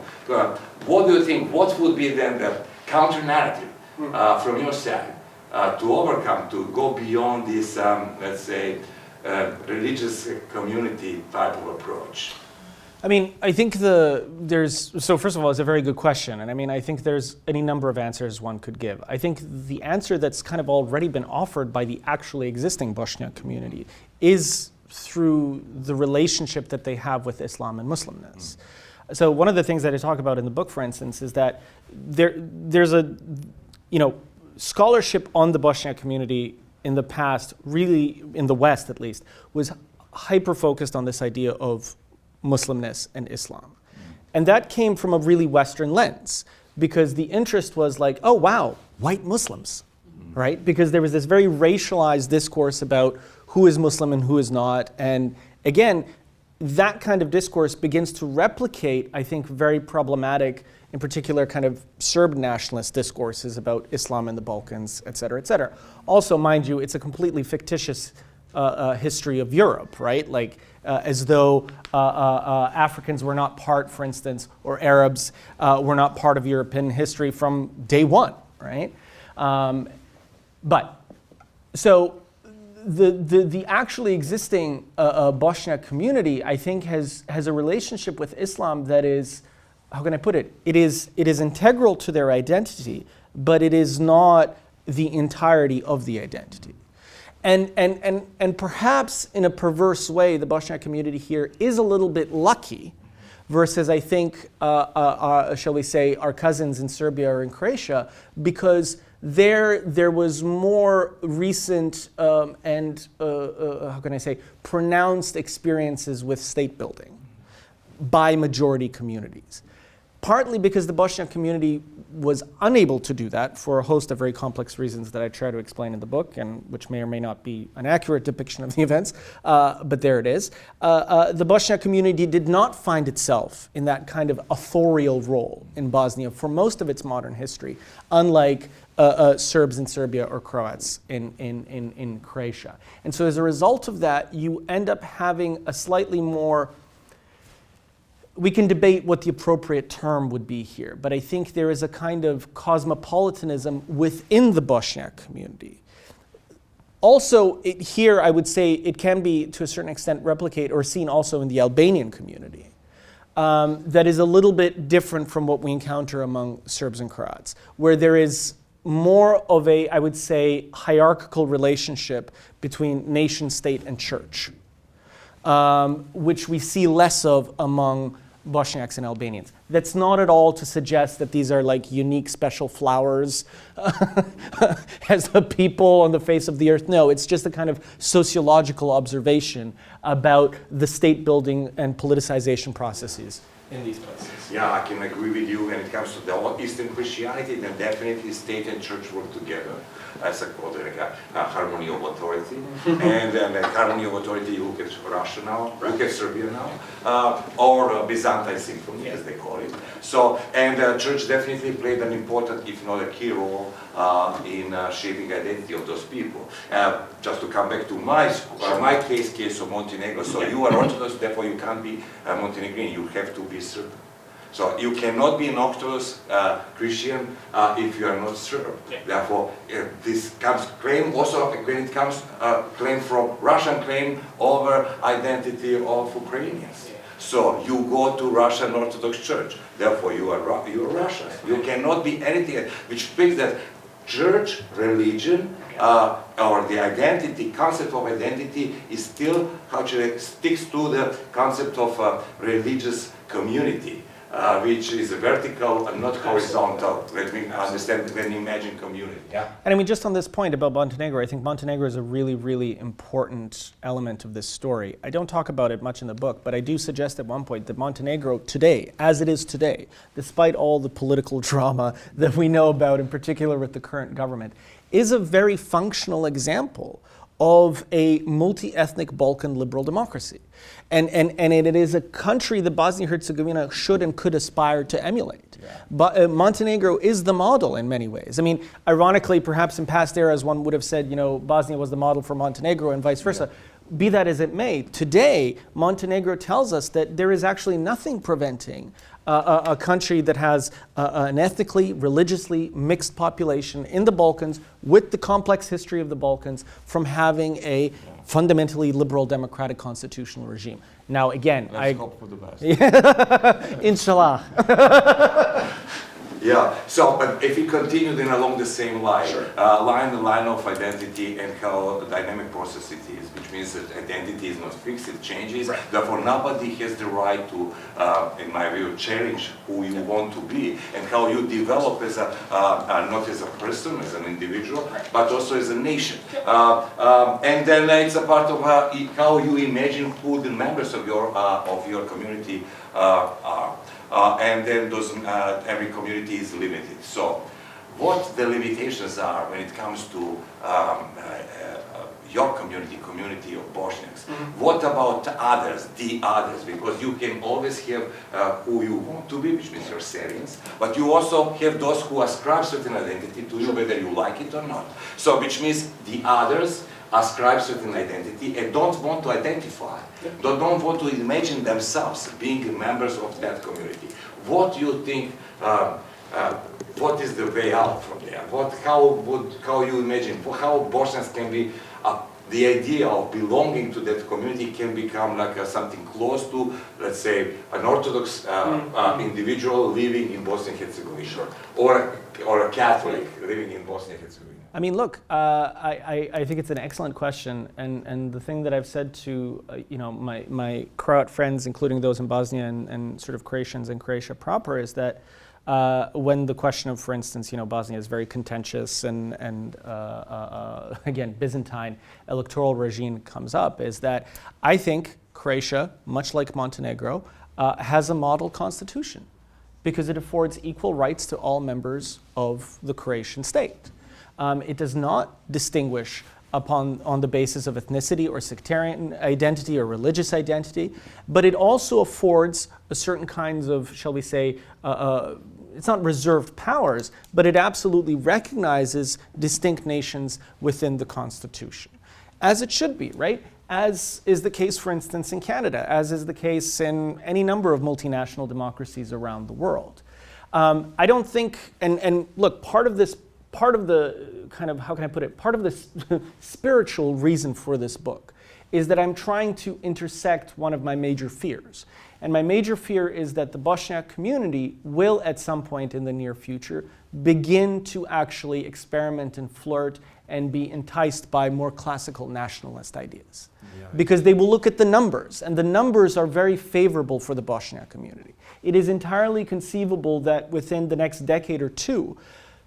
What do you think, what would be then the counter-narrative from your side to overcome, to go beyond this, let's say, religious community type of approach? I mean, I think so first of all, it's a very good question. And I mean, I think there's any number of answers one could give. I think the answer that's kind of already been offered by the actually existing Bosniak community is through the relationship that they have with Islam and Muslimness. So one of the things that I talk about in the book, for instance, is that there's a, scholarship on the Bosniak community in the past, really in the West at least, was hyper-focused on this idea of Muslimness and Islam. And that came from a really Western lens, because the interest was like, oh wow, white Muslims, right? Because there was this very racialized discourse about who is Muslim and who is not. And again, that kind of discourse begins to replicate, I think, very problematic, in particular kind of Serb nationalist discourses about Islam in the Balkans, et cetera, et cetera. Also, mind you, it's a completely fictitious history of Europe, right? Like, as though Africans were not part, for instance, or Arabs were not part of European history from day one, right? So the actually existing Bosniak community, I think, has a relationship with Islam that is, how can I put it? It is integral to their identity, but it is not the entirety of the identity. And perhaps in a perverse way, the Bosniak community here is a little bit lucky versus, I think, shall we say, our cousins in Serbia or in Croatia, because there was more recent and, how can I say, pronounced experiences with state building by majority communities. Partly because the Bosniak community was unable to do that for a host of very complex reasons that I try to explain in the book, and which may or may not be an accurate depiction of the events, but there it is. The Bosniak community did not find itself in that kind of authorial role in Bosnia for most of its modern history, unlike Serbs in Serbia or Croats in Croatia. And so as a result of that, you end up having a slightly more, we can debate what the appropriate term would be here, but I think there is a kind of cosmopolitanism within the Bosniak community. Also, here I would say it can be, to a certain extent, replicate or seen also in the Albanian community. That is a little bit different from what we encounter among Serbs and Croats, where there is more of a, I would say, hierarchical relationship between nation, state, and church. Which we see less of among Bosniaks and Albanians. That's not at all to suggest that these are like unique special flowers as the people on the face of the earth. No, it's just a kind of sociological observation about the state building and politicization processes in these places. Yeah, I can agree with you when it comes to the Eastern Christianity, then definitely state and church work together as a harmony of authority. And then harmony of authority, you look at Russia now, look at Serbia now, or Byzantine Symphony, as they call it. So, and church definitely played an important, if not a key role in shaping identity of those people. Just to come back to my case of Montenegro, so you are Orthodox, therefore you can't be Montenegrin, you have to be Serb. So you cannot be an Orthodox Christian if you are not Serb. Yeah. Therefore, this comes claim also when it comes claim from Russian claim over identity of Ukrainians. Yeah. So you go to Russian Orthodox Church. Therefore, you are Russian. You cannot be anything, which speaks that church, religion, or the identity, concept of identity is still, how should I, sticks to the concept of religious community. which is vertical and not horizontal. Let me understand when you imagine community. Yeah. And I mean, just on this point about Montenegro, I think Montenegro is a really, really important element of this story. I don't talk about it much in the book, but I do suggest at one point that Montenegro today, as it is today, despite all the political drama that we know about, in particular with the current government, is a very functional example of a multi-ethnic Balkan liberal democracy. And it is a country that Bosnia and Herzegovina should and could aspire to emulate. Yeah. But Montenegro is the model in many ways. I mean, ironically, perhaps in past eras, one would have said, you know, Bosnia was the model for Montenegro and vice versa. Yeah. Be that as it may, today, Montenegro tells us that there is actually nothing preventing a country that has an ethnically, religiously mixed population in the Balkans with the complex history of the Balkans from having a fundamentally liberal democratic constitutional regime. Now again, Let's hope for the best. Inshallah. Yeah, so but if we continue then along the same line, sure. line of identity and how dynamic process it is, which means that identity is not fixed, it changes, right. Therefore nobody has the right to, in my view, challenge who you want to be and how you develop as a, not as a person, as an individual, right. But also as a nation. And then it's a part of how you imagine who the members of your community are. And then those, every community is limited. So what the limitations are when it comes to your community of Bosniaks? Mm-hmm. What about others, the others? Because you can always have who you want to be, which means you're Syrians, but you also have those who ascribe certain identity to you, whether you like it or not. So which means the others ascribe certain identity and don't want to identify, don't want to imagine themselves being members of that community. What do you think, what is the way out from there? How you imagine, how Bosnians can be, the idea of belonging to that community can become like something close to, let's say, an Orthodox individual living in Bosnia and Herzegovina, or a Catholic living in Bosnia and Herzegovina? I mean, look, I think it's an excellent question, and the thing that I've said to you know, my Croat friends, including those in Bosnia and sort of Croatians in Croatia proper, is that when the question of, for instance, you know, Bosnia is very contentious and again, Byzantine electoral regime comes up, is that I think Croatia, much like Montenegro, has a model constitution because it affords equal rights to all members of the Croatian state. It does not distinguish on the basis of ethnicity or sectarian identity or religious identity, but it also affords a certain kinds of, shall we say, it's not reserved powers, but it absolutely recognizes distinct nations within the Constitution, as it should be, right? As is the case, for instance, in Canada, as is the case in any number of multinational democracies around the world. I don't think, and look, part of the kind of, how can I put it, part of the spiritual reason for this book is that I'm trying to intersect one of my major fears. And my major fear is that the Bosniak community will, at some point in the near future, begin to actually experiment and flirt and be enticed by more classical nationalist ideas. Yeah. Because they will look at the numbers, and the numbers are very favorable for the Bosniak community. It is entirely conceivable that within the next decade or two,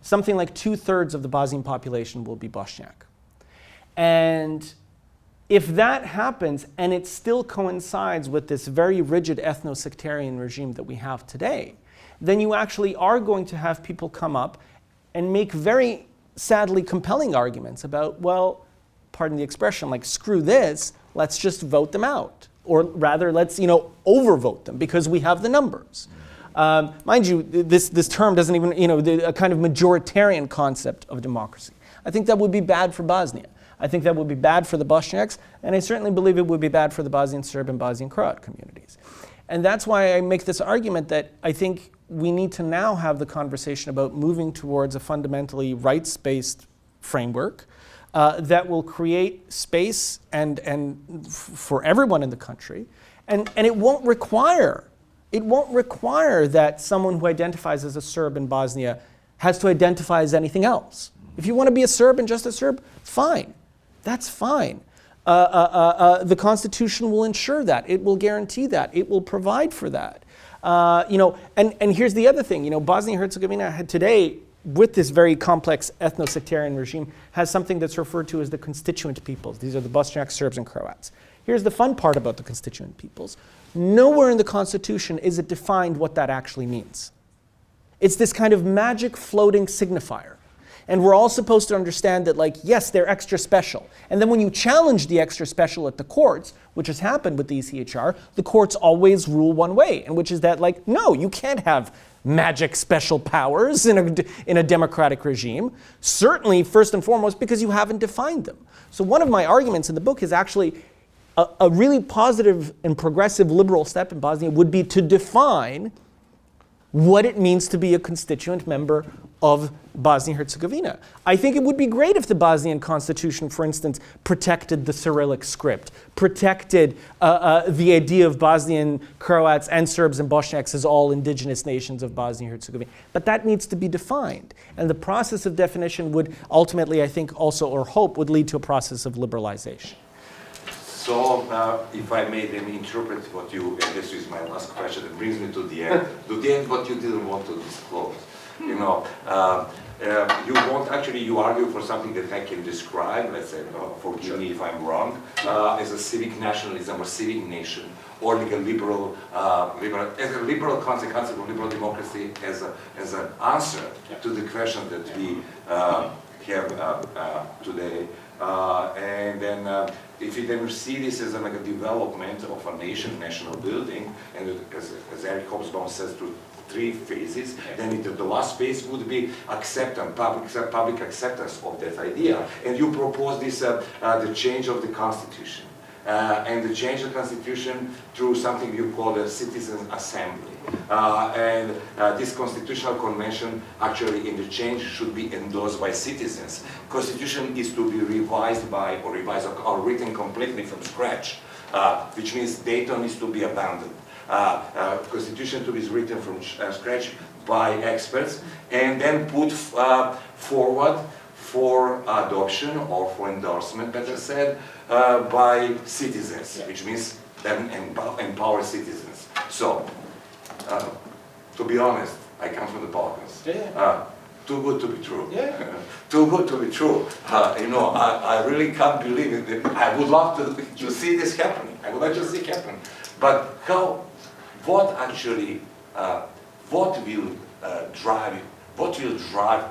something like 2/3 of the Bosnian population will be Bosniak. And if that happens, and it still coincides with this very rigid ethno-sectarian regime that we have today, then you actually are going to have people come up and make very sadly compelling arguments about, well, pardon the expression, like, screw this, let's just vote them out. Or rather, let's, you know, overvote them because we have the numbers. Mind you, this term doesn't even, you know, a kind of majoritarian concept of democracy. I think that would be bad for Bosnia. I think that would be bad for the Bosniaks, and I certainly believe it would be bad for the Bosnian Serb and Bosnian Croat communities. And that's why I make this argument that I think we need to now have the conversation about moving towards a fundamentally rights-based framework that will create space and for everyone in the country, and it won't require that someone who identifies as a Serb in Bosnia has to identify as anything else. If you want to be a Serb and just a Serb, fine. That's fine. The Constitution will ensure that. It will guarantee that. It will provide for that. And here's the other thing, Bosnia and Herzegovina had today, with this very complex ethno-sectarian regime, has something that's referred to as the constituent peoples. These are the Bosniaks, Serbs, and Croats. Here's the fun part about the constituent peoples. Nowhere in the Constitution is it defined what that actually means. It's this kind of magic floating signifier. And we're all supposed to understand that, yes, they're extra special. And then when you challenge the extra special at the courts, which has happened with the ECHR, the courts always rule one way, and which is that, no, you can't have magic special powers in a democratic regime. Certainly, first and foremost, because you haven't defined them. So one of my arguments in the book is actually a really positive and progressive liberal step in Bosnia would be to define what it means to be a constituent member of Bosnia and Herzegovina. I think it would be great if the Bosnian constitution, for instance, protected the Cyrillic script, protected the idea of Bosnian Croats and Serbs and Bosniaks as all indigenous nations of Bosnia and Herzegovina. But that needs to be defined. And the process of definition would ultimately, I think, also, or hope, would lead to a process of liberalization. So, if I may then interpret what you, and this is my last question, it brings me to the end. To the end, what you didn't want to disclose. You argue for something that I can describe, let's say, forgive me if I'm wrong, as a civic nationalism or civic nation, or like a liberal concept of liberal democracy as an answer to the question that we have today. And then if you then see this as a development of a nation, national building, and as Eric Hobsbawm says, through 3 phases, then the last phase would be acceptance, public acceptance of that idea. And you propose this, the change of the constitution. And the change of the constitution through something you call the citizen assembly. And this constitutional convention actually in the change should be endorsed by citizens. Constitution is to be revised or written completely from scratch, which means data needs to be abandoned. Constitution to be written from scratch by experts and then put forward for adoption or for endorsement, better said, by citizens, which means then empower citizens. So, to be honest, I come from the Balkans. Too good to be true. Too good to be true. I really can't believe it. I would love to see this happening. I would like to see it happen. But what will drive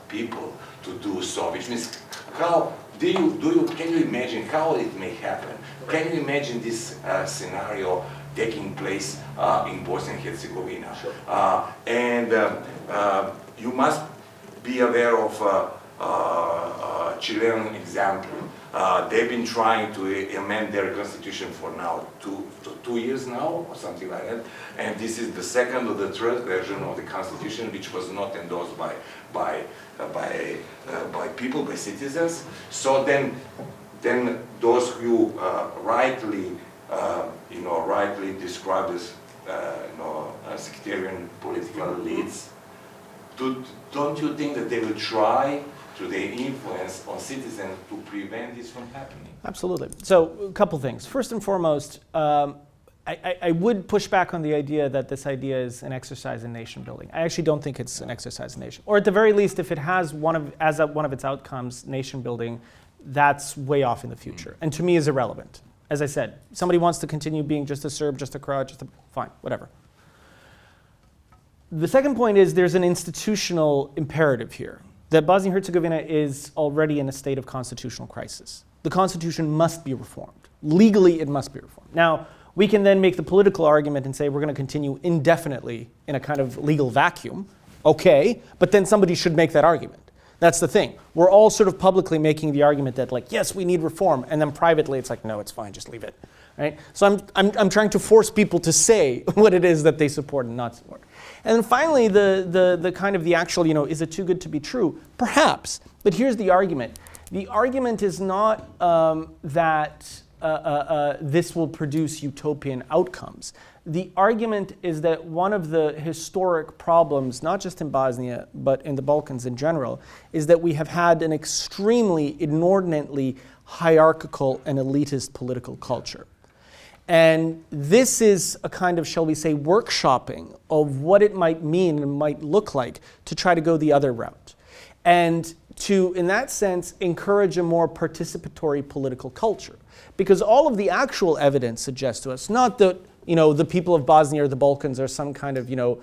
people to do so? Which means, can you imagine how it may happen? Can you imagine this scenario taking place in Bosnia and Herzegovina? Sure. And you must be aware of Chilean example. They've been trying to amend their constitution for now 2 years now, or something like that. And this is the second or the third version of the constitution, which was not endorsed by people, by citizens. So then those who rightly described as sectarian political elites, don't you think that they will try through their influence on citizens to prevent this from happening? Absolutely. So a couple things. First and foremost, I would push back on the idea that this idea is an exercise in nation building. I actually don't think it's an exercise in nation, or at the very least, if it has one of its outcomes, nation building, that's way off in the future, and to me is irrelevant. As I said, somebody wants to continue being just a Serb, just a Croat, fine, whatever. The second point is there's an institutional imperative here, that Bosnia and Herzegovina is already in a state of constitutional crisis. The constitution must be reformed. Legally, it must be reformed. Now, we can then make the political argument and say we're going to continue indefinitely in a kind of legal vacuum. Okay, but then somebody should make that argument. That's the thing. We're all sort of publicly making the argument that, yes, we need reform, and then privately it's like, no, it's fine, just leave it. Right? So I'm trying to force people to say what it is that they support and not support. And then finally, the kind of the actual, is it too good to be true? Perhaps. But here's the argument. The argument is not that this will produce utopian outcomes. The argument is that one of the historic problems, not just in Bosnia, but in the Balkans in general, is that we have had an extremely, inordinately hierarchical and elitist political culture. And this is a kind of, shall we say, workshopping of what it might mean and might look like to try to go the other route. And to, in that sense, encourage a more participatory political culture. Because all of the actual evidence suggests to us, not that, you know, the people of Bosnia or the Balkans are some kind of, you know,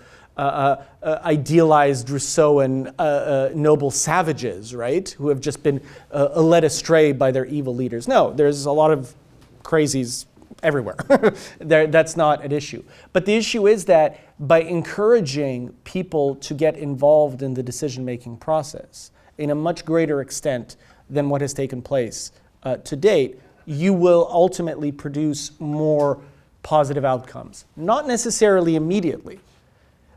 idealized Rousseauan noble savages, right, who have just been led astray by their evil leaders. No, there's a lot of crazies everywhere. That's not an issue. But the issue is that by encouraging people to get involved in the decision-making process in a much greater extent than what has taken place to date, you will ultimately produce more positive outcomes. Not necessarily immediately,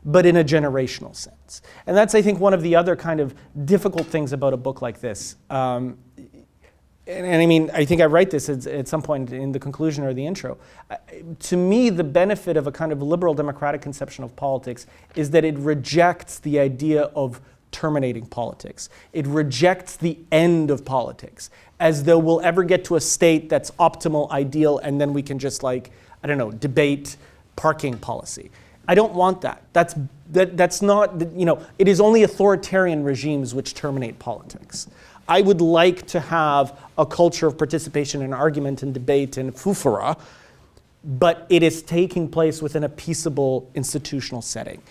but in a generational sense. And that's, I think, one of the other kind of difficult things about a book like this. And I mean, I think I write this at some point in the conclusion or the intro. To me, the benefit of a kind of liberal democratic conception of politics is that it rejects the idea of terminating politics. It rejects the end of politics, as though we'll ever get to a state that's optimal, ideal, and then we can just, like, I don't know, debate parking policy. I don't want that. That's not, you know, it is only authoritarian regimes which terminate politics. I would like to have a culture of participation and argument and debate and fufara, but it is taking place within a peaceable institutional setting.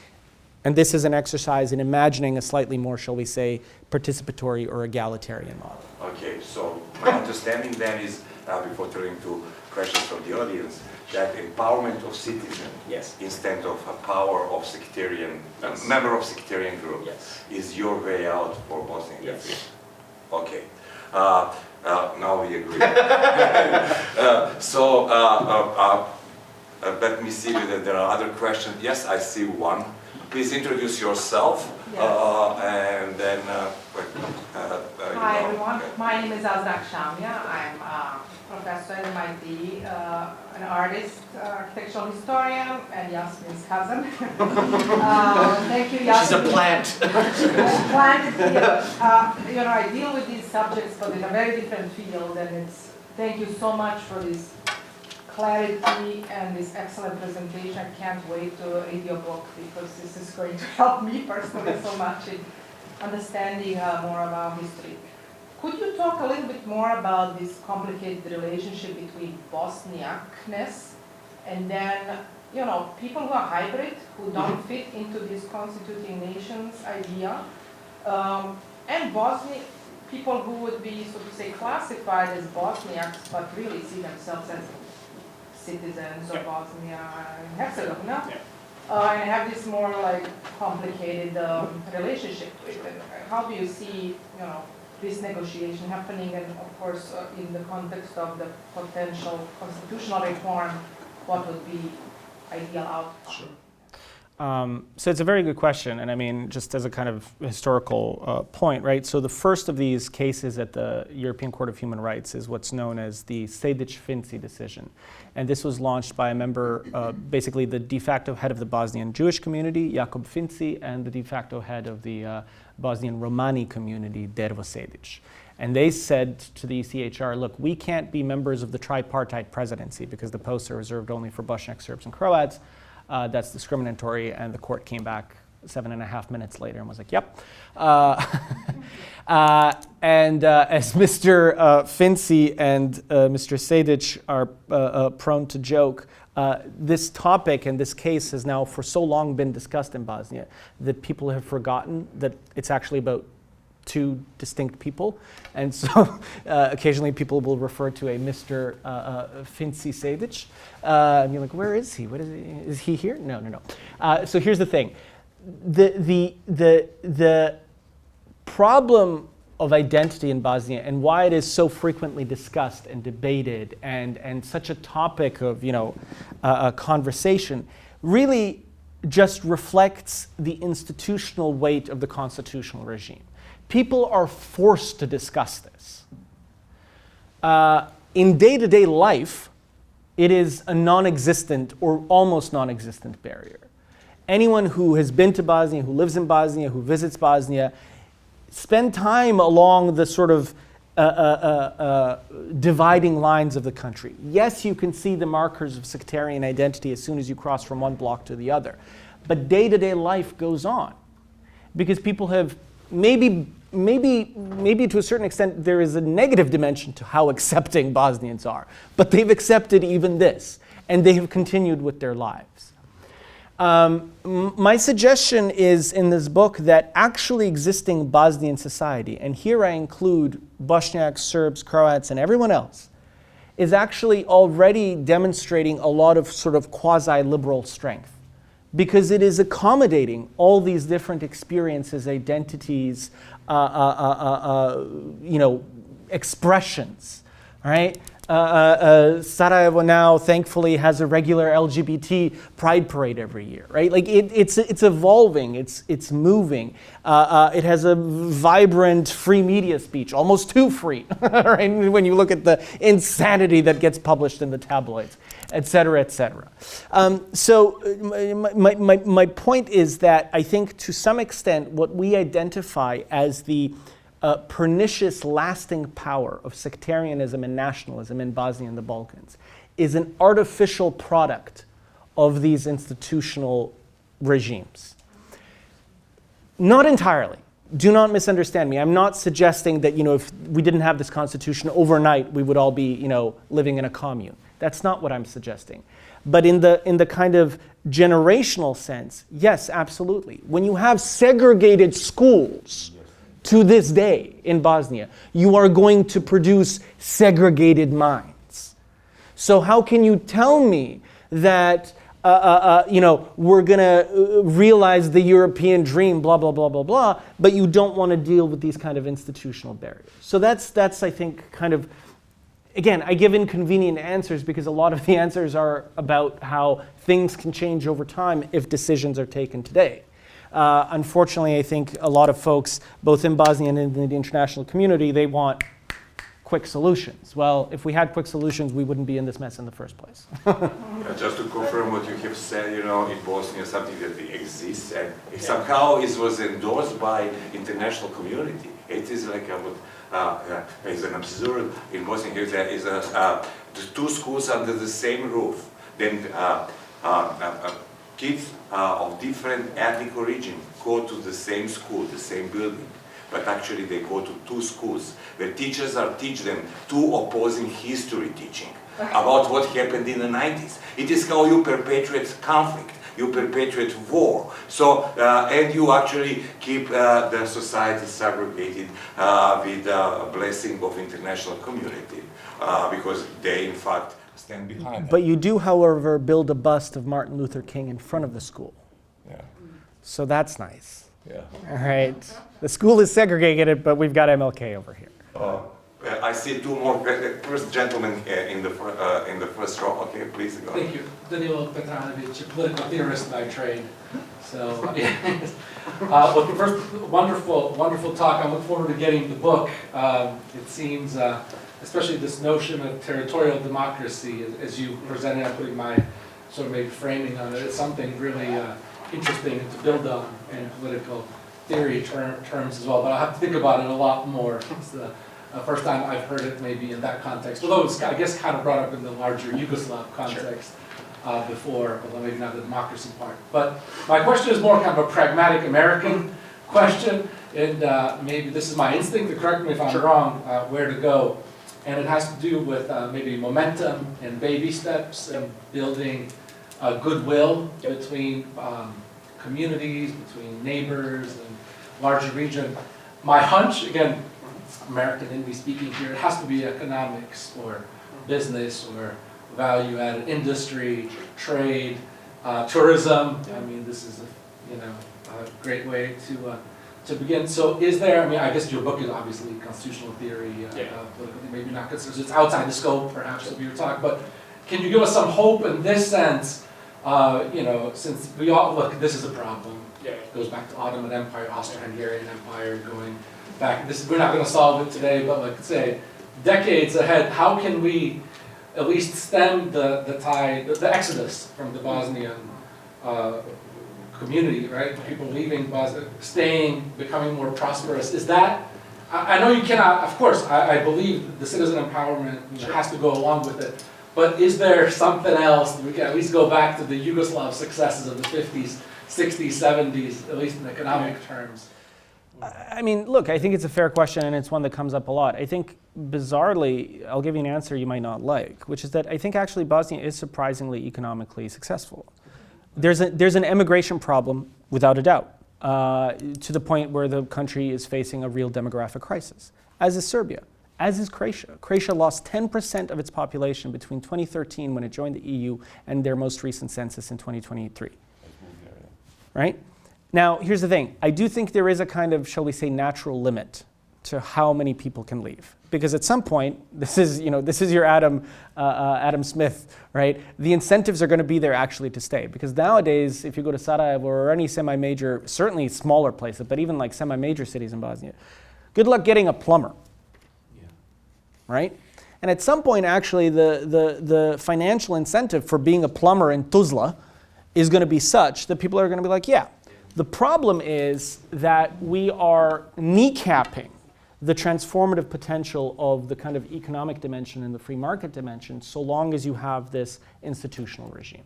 And this is an exercise in imagining a slightly more, shall we say, participatory or egalitarian model. Okay, so my understanding then is, before turning to questions from the audience, that empowerment of citizens, yes, instead of a power of sectarian, yes, member of sectarian group, yes, is your way out for Bosnia and yes. Herzegovina. Okay, now we agree. Let me see whether there are other questions. Yes, I see one. Please introduce yourself, yes, and then. Hi everyone, my name is Azrak Shamia. I'm a professor at MIT, an artist, architectural historian, and Jasmin's cousin. Thank you, Jasmin. She's a plant. Plant, you know, I deal with these subjects, but in a very different field, and it's, thank you so much for this clarity and this excellent presentation. I can't wait to read your book, because this is going to help me personally so much in understanding more about history. Could you talk a little bit more about this complicated relationship between Bosniakness and then, you know, people who are hybrid, who don't fit into this constituting nations idea, and Bosniak people who would be, so to say, classified as Bosniaks, but really see themselves as citizens of Bosnia and Herzegovina, and have this more like complicated relationship with it. How do you see, you know, this negotiation happening, and of course in the context of the potential constitutional reform, what would be ideal outcome? Sure. So it's a very good question, and I mean, just as a kind of historical point, right? So the first of these cases at the European Court of Human Rights is what's known as the Sejdić-Finci decision. And this was launched by a member, basically the de facto head of the Bosnian Jewish community, Jakub Finci, and the de facto head of the Bosnian Romani community, Dervo Sejdić. And they said to the ECHR, look, we can't be members of the tripartite presidency because the posts are reserved only for Bosniak, Serbs, and Croats. That's discriminatory, and the court came back 7.5 minutes later and was like, yep. And as Mr. Finci and Mr. Sejdić are prone to joke, this topic and this case has now for so long been discussed in Bosnia that people have forgotten that it's actually about two distinct people. And so occasionally people will refer to a Mr. Finci Sejdić. And you're like, where is he? What is he? Is he here? No, no, no. So here's the thing. The problem of identity in Bosnia and why it is so frequently discussed and debated and such a topic of, you know, a conversation really just reflects the institutional weight of the constitutional regime. People are forced to discuss this. In day-to-day life, it is a non-existent or almost non-existent barrier. Anyone who has been to Bosnia, who lives in Bosnia, who visits Bosnia, spend time along the sort of dividing lines of the country. Yes, you can see the markers of sectarian identity as soon as you cross from one block to the other. But day-to-day life goes on because people have maybe to a certain extent there is a negative dimension to how accepting Bosnians are, but they've accepted even this, and they have continued with their lives. My suggestion is in this book that actually existing Bosnian society, and here I include Bosniaks, Serbs, Croats, and everyone else, is actually already demonstrating a lot of sort of quasi-liberal strength, because it is accommodating all these different experiences, identities, expressions, right? Sarajevo now, thankfully, has a regular LGBT pride parade every year, right? Like it's evolving, it's moving. It has a vibrant free media speech, almost too free, right? When you look at the insanity that gets published in the tabloids, et cetera, et cetera. So my point is that I think to some extent what we identify as the pernicious lasting power of sectarianism and nationalism in Bosnia and the Balkans is an artificial product of these institutional regimes. Not entirely. Do not misunderstand me. I'm not suggesting that, if we didn't have this constitution overnight, we would all be, living in a commune. That's not what I'm suggesting. But in the kind of generational sense, yes, absolutely. When you have segregated schools to this day in Bosnia, you are going to produce segregated minds. So how can you tell me that we're going to realize the European dream, blah, blah, blah, blah, blah, but you don't want to deal with these kind of institutional barriers? So that's I think, kind of, again, I give inconvenient answers because a lot of the answers are about how things can change over time if decisions are taken today. Unfortunately, I think a lot of folks, both in Bosnia and in the international community, they want quick solutions. Well, if we had quick solutions, we wouldn't be in this mess in the first place. Just to confirm what you have said, in Bosnia, something that exists, and somehow it was endorsed by international community. It is like it's an absurd in Bosnia. There is two schools under the same roof. Then kids of different ethnic origin go to the same school, the same building, but actually they go to two schools where teachers teach them two opposing history teaching about what happened in the 90s. It is how you perpetuate conflict, you perpetuate war. So, and you actually keep the society segregated with the blessing of international community, because they, in fact, stand behind it. But you do, however, build a bust of Martin Luther King in front of the school. Yeah. So that's nice. Yeah. All right. The school is segregated, but we've got MLK over here. I see two more. First gentleman in the first row. Okay, please go. Thank you. Danilo Petranović, a political theorist by trade. So, well, first, wonderful talk. I look forward to getting the book. It seems, especially this notion of territorial democracy, as you presented, I'm putting my sort of maybe framing on it. It's something really interesting to build on in political theory terms as well. But I'll have to think about it a lot more. It's the first time I've heard it maybe in that context. Although it's, I guess, kind of brought up in the larger Yugoslav context before, although maybe not the democracy part. But my question is more kind of a pragmatic American question, and maybe this is my instinct, to correct me if I'm wrong, where to go. And it has to do with maybe momentum and baby steps and building goodwill between communities, between neighbors and larger region. My hunch, again, American English speaking here, it has to be economics or business or value-added industry, trade, tourism. I mean, this is a great way to begin. So is there, I guess your book is obviously constitutional theory, political, maybe not considered, it's outside the scope perhaps of your talk, but can you give us some hope in this sense, since we all, look, this is a problem. It goes back to Ottoman Empire, Austro-Hungarian Empire, going back, we're not going to solve it today, but like say, decades ahead, how can we at least stem the tide, the exodus from the Bosnian community, right? People leaving Bosnia, staying, becoming more prosperous. Is that I know you cannot, of course, I believe the citizen empowerment has to go along with it, but is there something else? We can at least go back to the Yugoslav successes of the 50s, 60s, 70s, at least in economic terms. I mean, look, I think it's a fair question, and it's one that comes up a lot. I think, bizarrely, I'll give you an answer you might not like, which is that I think actually Bosnia is surprisingly economically successful. There's an emigration problem, without a doubt, to the point where the country is facing a real demographic crisis, as is Serbia, as is Croatia. Croatia lost 10% of its population between 2013, when it joined the EU, and their most recent census in 2023. Right? Now, here's the thing. I do think there is a kind of, shall we say, natural limit to how many people can leave. Because at some point, this is your Adam Smith, right? The incentives are going to be there actually to stay. Because nowadays, if you go to Sarajevo or any semi-major, certainly smaller places, but even like semi-major cities in Bosnia, good luck getting a plumber, right? And at some point, actually, the financial incentive for being a plumber in Tuzla is going to be such that people are going to be like, yeah. The problem is that we are kneecapping the transformative potential of the kind of economic dimension and the free market dimension so long as you have this institutional regime.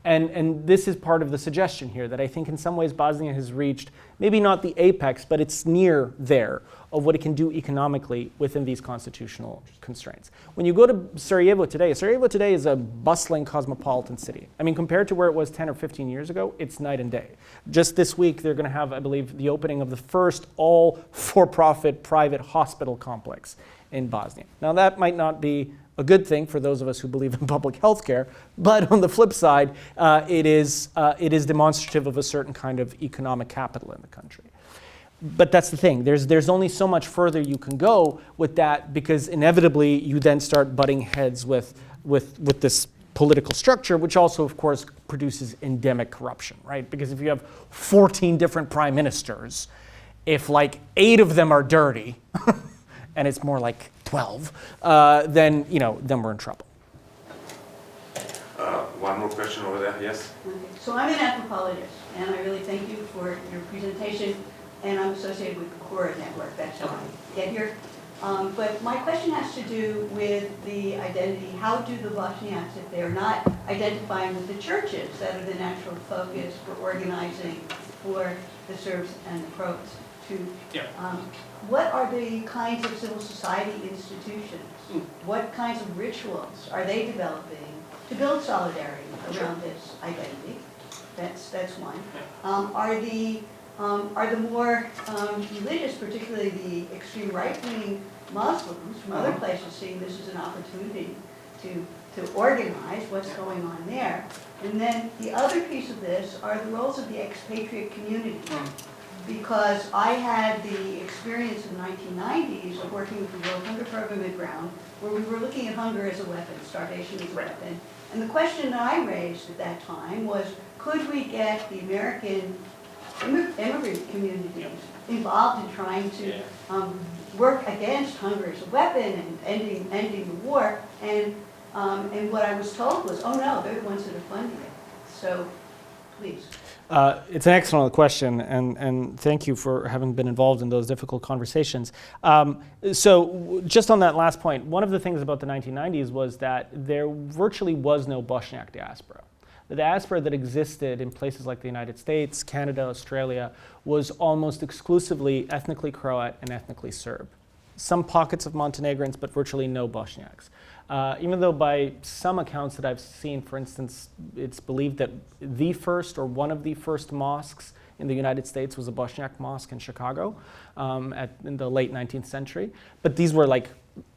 And this is part of the suggestion here, that I think in some ways Bosnia has reached, maybe not the apex, but it's near there, of what it can do economically within these constitutional constraints. When you go to Sarajevo today is a bustling cosmopolitan city. I mean, compared to where it was 10 or 15 years ago, it's night and day. Just this week, they're going to have, I believe, the opening of the first all-for-profit private hospital complex in Bosnia. Now, that might not be a good thing for those of us who believe in public health care, but on the flip side, it is demonstrative of a certain kind of economic capital in the country. But that's the thing. There's only so much further you can go with that, because inevitably you then start butting heads with this political structure, which also, of course, produces endemic corruption, right? Because if you have 14 different prime ministers, if like 8 of them are dirty, and it's more like 12, then we're in trouble. One more question over there, yes? Okay. So I'm an anthropologist, and I really thank you for your presentation, and I'm associated with the Cora Network, that's how I get here. But my question has to do with the identity. How do the Bosniaks, if they're not identifying with the churches that are the natural focus for organizing for the Serbs and the Croats, what are the kinds of civil society institutions? What kinds of rituals are they developing to build solidarity around this identity? That's one. Are the more religious, particularly the extreme right-wing Muslims from other places, seeing this as an opportunity to organize what's going on there? And then the other piece of this are the roles of the expatriate community. Because I had the experience in the 1990s of working with the World Hunger Program at Brown, where we were looking at hunger as a weapon, starvation as a weapon. And the question that I raised at that time was, could we get the American immigrant communities involved in trying to work against hunger as a weapon and ending the war? And what I was told was, oh no, they're the ones that are funding it. So, please. It's an excellent question, and thank you for having been involved in those difficult conversations. So just on that last point, one of the things about the 1990s was that there virtually was no Bosniak diaspora. The diaspora that existed in places like the United States, Canada, Australia, was almost exclusively ethnically Croat and ethnically Serb. Some pockets of Montenegrins, but virtually no Bosniaks. Even though by some accounts that I've seen, for instance, it's believed that the first or one of the first mosques in the United States was a Bosniak mosque in Chicago in the late 19th century. But these were like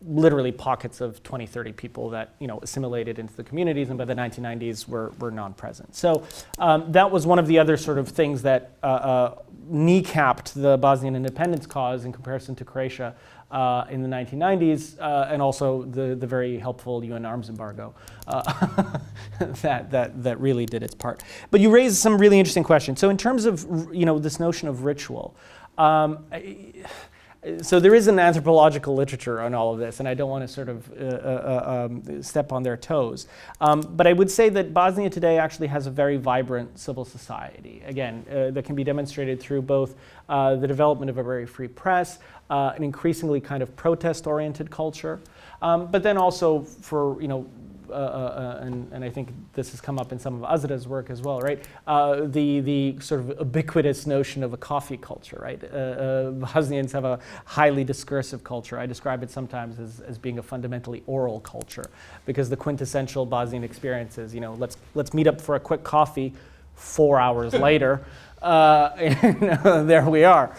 literally pockets of 20, 30 people that assimilated into the communities, and by the 1990s were non-present. So that was one of the other sort of things that kneecapped the Bosnian independence cause in comparison to Croatia in the 1990s, and also the very helpful UN arms embargo that really did its part. But you raised some really interesting questions. So in terms of this notion of ritual, So there is an anthropological literature on all of this, and I don't want to sort of step on their toes. But I would say that Bosnia today actually has a very vibrant civil society, again, that can be demonstrated through both the development of a very free press, an increasingly kind of protest-oriented culture, but then also for, and I think this has come up in some of Azra's work as well, right? The sort of ubiquitous notion of a coffee culture, right? Bosnians have a highly discursive culture. I describe it sometimes as being a fundamentally oral culture, because the quintessential Bosnian experience is, let's meet up for a quick coffee. 4 hours later, there we are.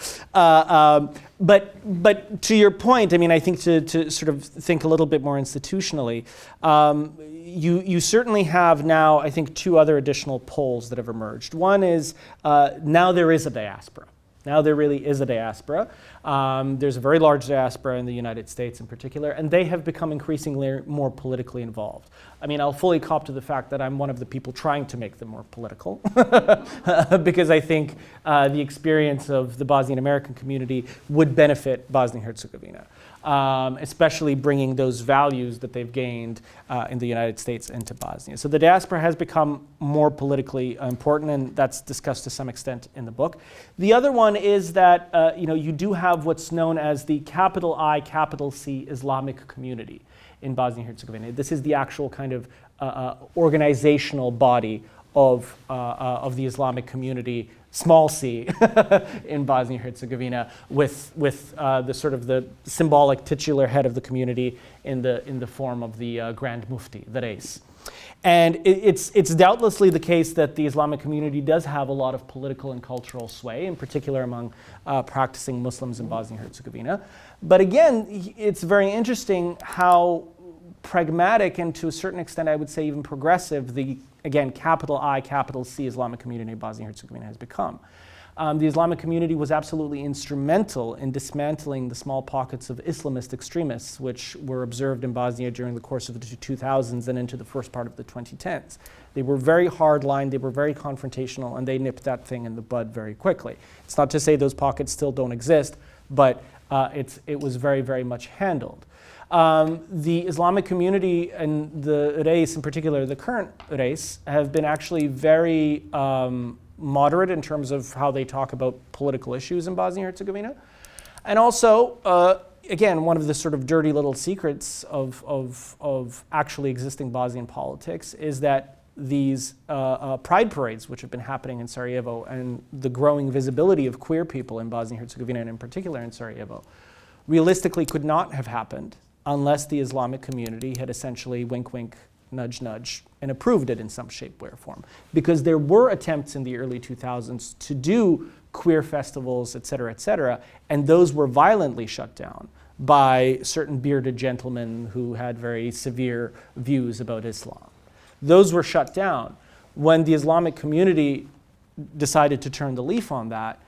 But to your point, I mean, I think to sort of think a little bit more institutionally, you certainly have now, I think, two other additional poles that have emerged. One is now there is a diaspora. Now there really is a diaspora. There's a very large diaspora in the United States in particular, and they have become increasingly more politically involved. I mean, I'll fully cop to the fact that I'm one of the people trying to make them more political because I think the experience of the Bosnian American community would benefit Bosnia and Herzegovina, especially bringing those values that they've gained in the United States into Bosnia. So the diaspora has become more politically important, and that's discussed to some extent in the book. The other one is that you do have what's known as the capital I, capital C Islamic community in Bosnia and Herzegovina. This is the actual kind of organizational body of the Islamic community, small c, in Bosnia and Herzegovina, with the sort of the symbolic titular head of the community in the form of the Grand Mufti, the Reis. And it's doubtlessly the case that the Islamic community does have a lot of political and cultural sway, in particular among practicing Muslims in Bosnia and Herzegovina. But again, it's very interesting how pragmatic and to a certain extent, I would say even progressive, the, again, capital I, capital C Islamic community in Bosnia and Herzegovina has become. The Islamic community was absolutely instrumental in dismantling the small pockets of Islamist extremists which were observed in Bosnia during the course of the 2000s and into the first part of the 2010s. They were very hardline, they were very confrontational, and they nipped that thing in the bud very quickly. It's not to say those pockets still don't exist, but it was very, very much handled. The Islamic community and the Reis in particular, the current Reis, have been actually very moderate in terms of how they talk about political issues in Bosnia and Herzegovina. And also, again, one of the sort of dirty little secrets of actually existing Bosnian politics is that these pride parades which have been happening in Sarajevo and the growing visibility of queer people in Bosnia and Herzegovina, and in particular in Sarajevo, realistically could not have happened unless the Islamic community had essentially wink, wink, nudge, nudge, and approved it in some shape, way, or form. Because there were attempts in the early 2000s to do queer festivals, et cetera, and those were violently shut down by certain bearded gentlemen who had very severe views about Islam. Those were shut down. When the Islamic community decided to turn the leaf on that,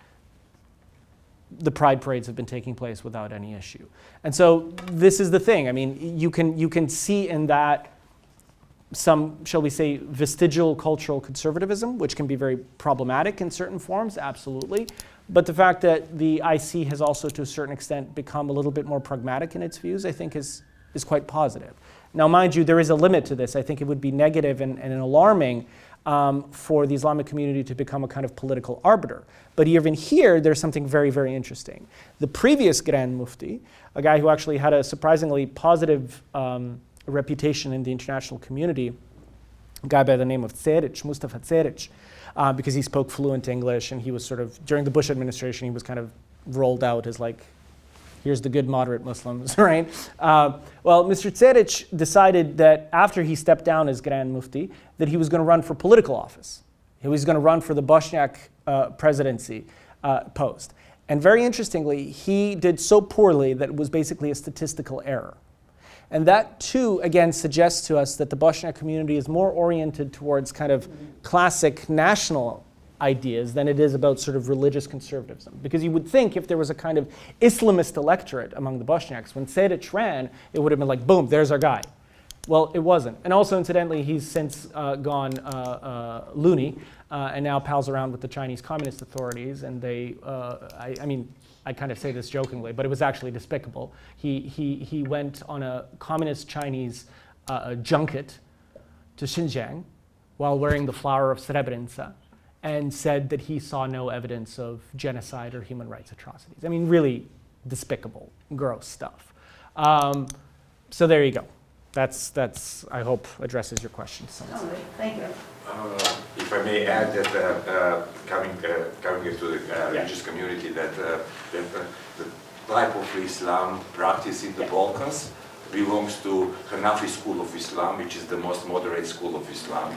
the pride parades have been taking place without any issue. And so this is the thing. I mean, you can see in that some, shall we say, vestigial cultural conservatism, which can be very problematic in certain forms, absolutely. But the fact that the IC has also, to a certain extent, become a little bit more pragmatic in its views, I think is quite positive. Now, mind you, there is a limit to this. I think it would be negative and alarming for the Islamic community to become a kind of political arbiter. But even here, there's something very, very interesting. The previous Grand Mufti, a guy who actually had a surprisingly positive reputation in the international community, a guy by the name of Cerić, Mustafa Cerić, because he spoke fluent English, and he was sort of, during the Bush administration, he was kind of rolled out as like, here's the good moderate Muslims, right? Well, Mr. Cerić decided that after he stepped down as Grand Mufti, that he was going to run for political office. He was going to run for the Bosniak presidency post. And very interestingly, he did so poorly that it was basically a statistical error. And that too, again, suggests to us that the Bosniak community is more oriented towards kind of classic national ideas than it is about sort of religious conservatism. Because you would think if there was a kind of Islamist electorate among the Bosniaks, when Cerić ran, it would have been like, boom, there's our guy. Well, it wasn't. And also, incidentally, he's since gone loony and now pals around with the Chinese Communist authorities. And they, I mean, I kind of say this jokingly, but it was actually despicable. He went on a communist Chinese junket to Xinjiang while wearing the flower of Srebrenica and said that he saw no evidence of genocide or human rights atrocities. I mean, really despicable, gross stuff. So there you go. That's I hope addresses your question. All right, thank you. If I may add that coming into the religious community, that the type of Islam practiced in the Balkans belongs to Hanafi school of Islam, which is the most moderate school of Islam,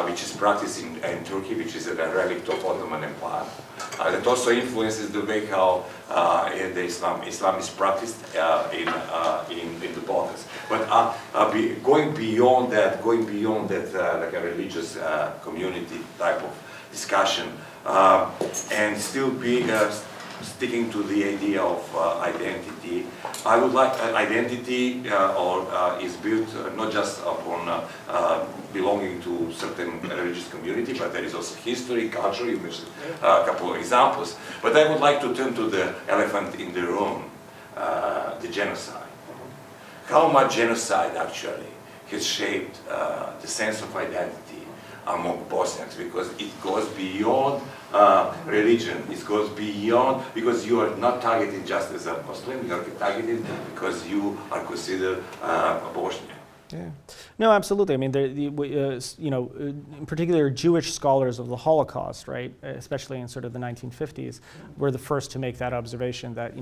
which is practiced in Turkey, which is a relic of Ottoman Empire. That also influences the way how the Islam is practiced in the Balkans. But going beyond that, like a religious community type of discussion, and still being sticking to the idea of identity. I would like identity is built not just upon belonging to certain religious community, but there is also history, culture. You mentioned a couple of examples. But I would like to turn to the elephant in the room, the genocide. How much genocide actually has shaped the sense of identity among Bosniaks, because it goes beyond religion, it goes beyond, because you are not targeted just as a Muslim, you are targeted because you are considered a Bosniak. Yeah. No, absolutely. I mean, in particular, Jewish scholars of the Holocaust, right, especially in sort of the 1950s, were the first to make that observation that,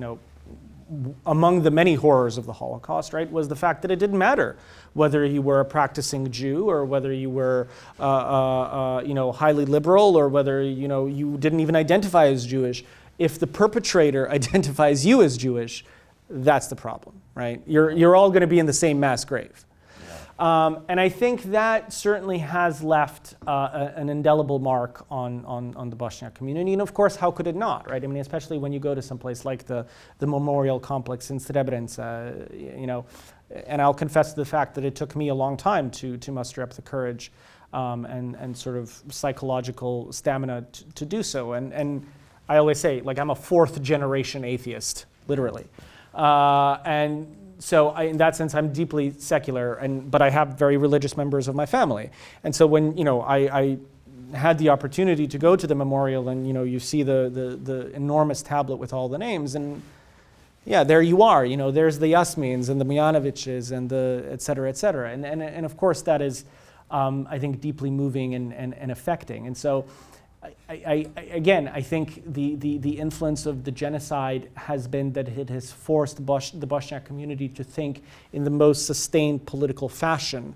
among the many horrors of the Holocaust, right, was the fact that it didn't matter whether you were a practicing Jew or whether you were, highly liberal or whether, you didn't even identify as Jewish. If the perpetrator identifies you as Jewish, that's the problem, right? You're all going to be in the same mass grave. And I think that certainly has left an indelible mark on the Bosniak community. And of course, how could it not, right? I mean, especially when you go to someplace like the memorial complex in Srebrenica, and I'll confess to the fact that it took me a long time to muster up the courage and sort of psychological stamina to do so. And I always say, like, I'm a fourth generation atheist, literally. And so in that sense, I'm deeply secular, but I have very religious members of my family. And so when, I had the opportunity to go to the memorial and, you see the enormous tablet with all the names, and yeah, there you are, there's the Jasmins and the Mujanovićes and the et cetera, et cetera. And of course that is, I think, deeply moving and affecting. And so I think the influence of the genocide has been that it has forced the Bosniak community to think in the most sustained political fashion,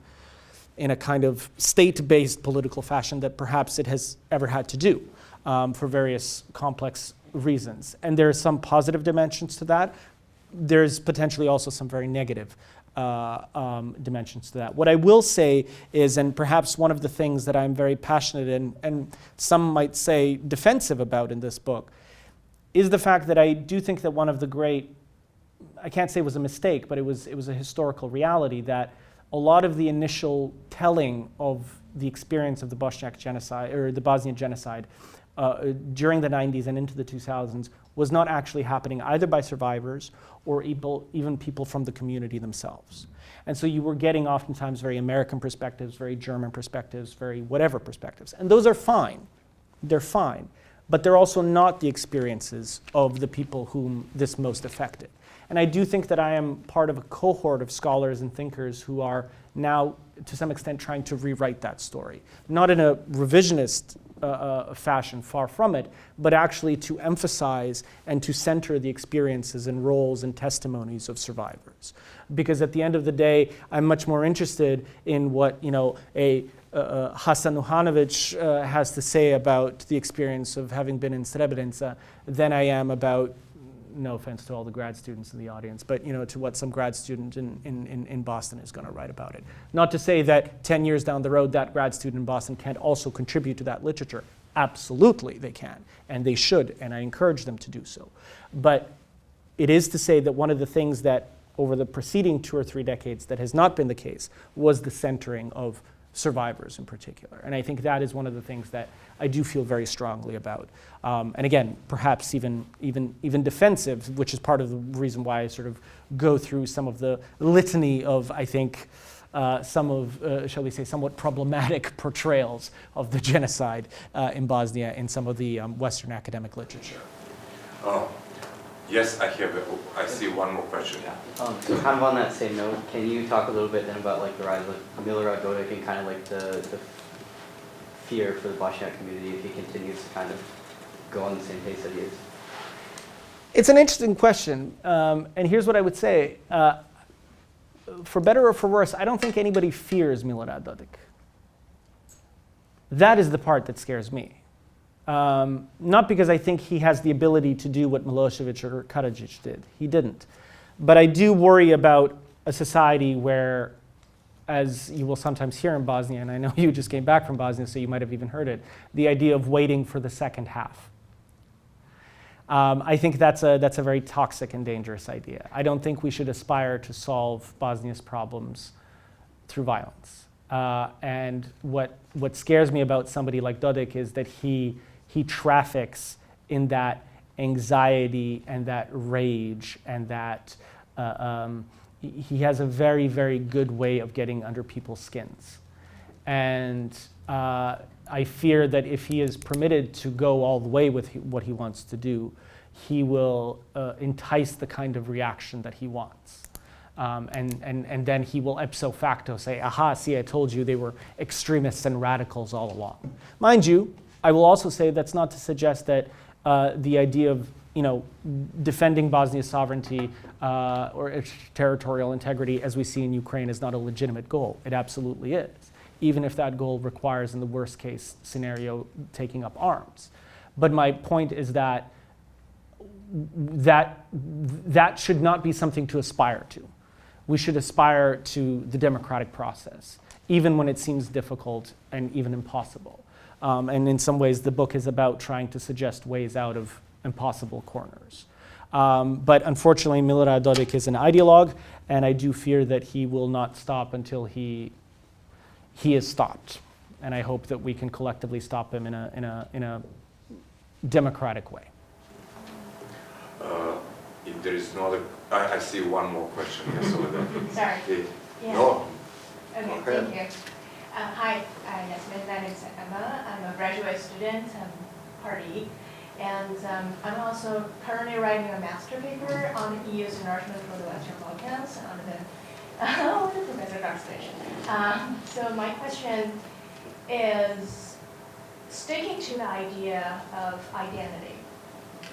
in a kind of state-based political fashion that perhaps it has ever had to do for various complex reasons. And there are some positive dimensions to that. There's potentially also some very negative dimensions to that. What I will say is, and perhaps one of the things that I'm very passionate and some might say defensive about in this book, is the fact that I do think that one of the great, I can't say it was a mistake, but it was a historical reality, that a lot of the initial telling of the experience of the Bosniak genocide, or the Bosnian genocide, during the 90s and into the 2000s was not actually happening either by survivors or even people from the community themselves. And so you were getting oftentimes very American perspectives, very German perspectives, very whatever perspectives. And those are fine. They're fine. But they're also not the experiences of the people whom this most affected. And I do think that I am part of a cohort of scholars and thinkers who are now, to some extent, trying to rewrite that story. Not in a revisionist fashion, far from it, but actually to emphasize and to center the experiences and roles and testimonies of survivors. Because at the end of the day, I'm much more interested in what Hasan Mujanović has to say about the experience of having been in Srebrenica than I am about, no offense to all the grad students in the audience, but to what some grad student in Boston is going to write about it. Not to say that 10 years down the road, that grad student in Boston can't also contribute to that literature. Absolutely they can, and they should, and I encourage them to do so. But it is to say that one of the things that over the preceding 2 or 3 decades that has not been the case was the centering of survivors in particular. And I think that is one of the things that I do feel very strongly about. And again, perhaps even defensive, which is part of the reason why I sort of go through some of the litany of, I think, some of, shall we say, somewhat problematic portrayals of the genocide in Bosnia in some of the Western academic literature. Yes, I see one more question. So kind of on that same note, can you talk a little bit then about like the rise of Milorad Dodik and kind of like the fear for the Bosniak community if he continues to kind of go on the same pace that he is? It's an interesting question, and here's what I would say. For better or for worse, I don't think anybody fears Milorad Dodik. That is the part that scares me. Not because I think he has the ability to do what Milosevic or Karadzic did. He didn't. But I do worry about a society where, as you will sometimes hear in Bosnia, and I know you just came back from Bosnia, so you might have even heard it, the idea of waiting for the second half. I think that's a very toxic and dangerous idea. I don't think we should aspire to solve Bosnia's problems through violence. And what scares me about somebody like Dodik is that he traffics in that anxiety and that rage and that he has a very, very good way of getting under people's skins. And I fear that if he is permitted to go all the way with what he wants to do, he will entice the kind of reaction that he wants. And then he will ipso facto say, aha, see, I told you they were extremists and radicals all along. Mind you, I will also say that's not to suggest that the idea of defending Bosnia's sovereignty or its territorial integrity, as we see in Ukraine, is not a legitimate goal. It absolutely is, even if that goal requires, in the worst case scenario, taking up arms. But my point is that should not be something to aspire to. We should aspire to the democratic process, even when it seems difficult and even impossible. And in some ways, the book is about trying to suggest ways out of impossible corners. But unfortunately, Milorad Dodik is an ideologue, and I do fear that he will not stop until he is stopped. And I hope that we can collectively stop him in a democratic way. If there is no other, I see one more question. Yes, over there. Sorry. Yeah. No. Okay, thank you. Hi, Jasmin. My name is Emma. I'm a graduate student party, and I'm also currently writing a master paper on the EU's enlargement for the Western Balkans on the Vesko Garčević. So my question is sticking to the idea of identity.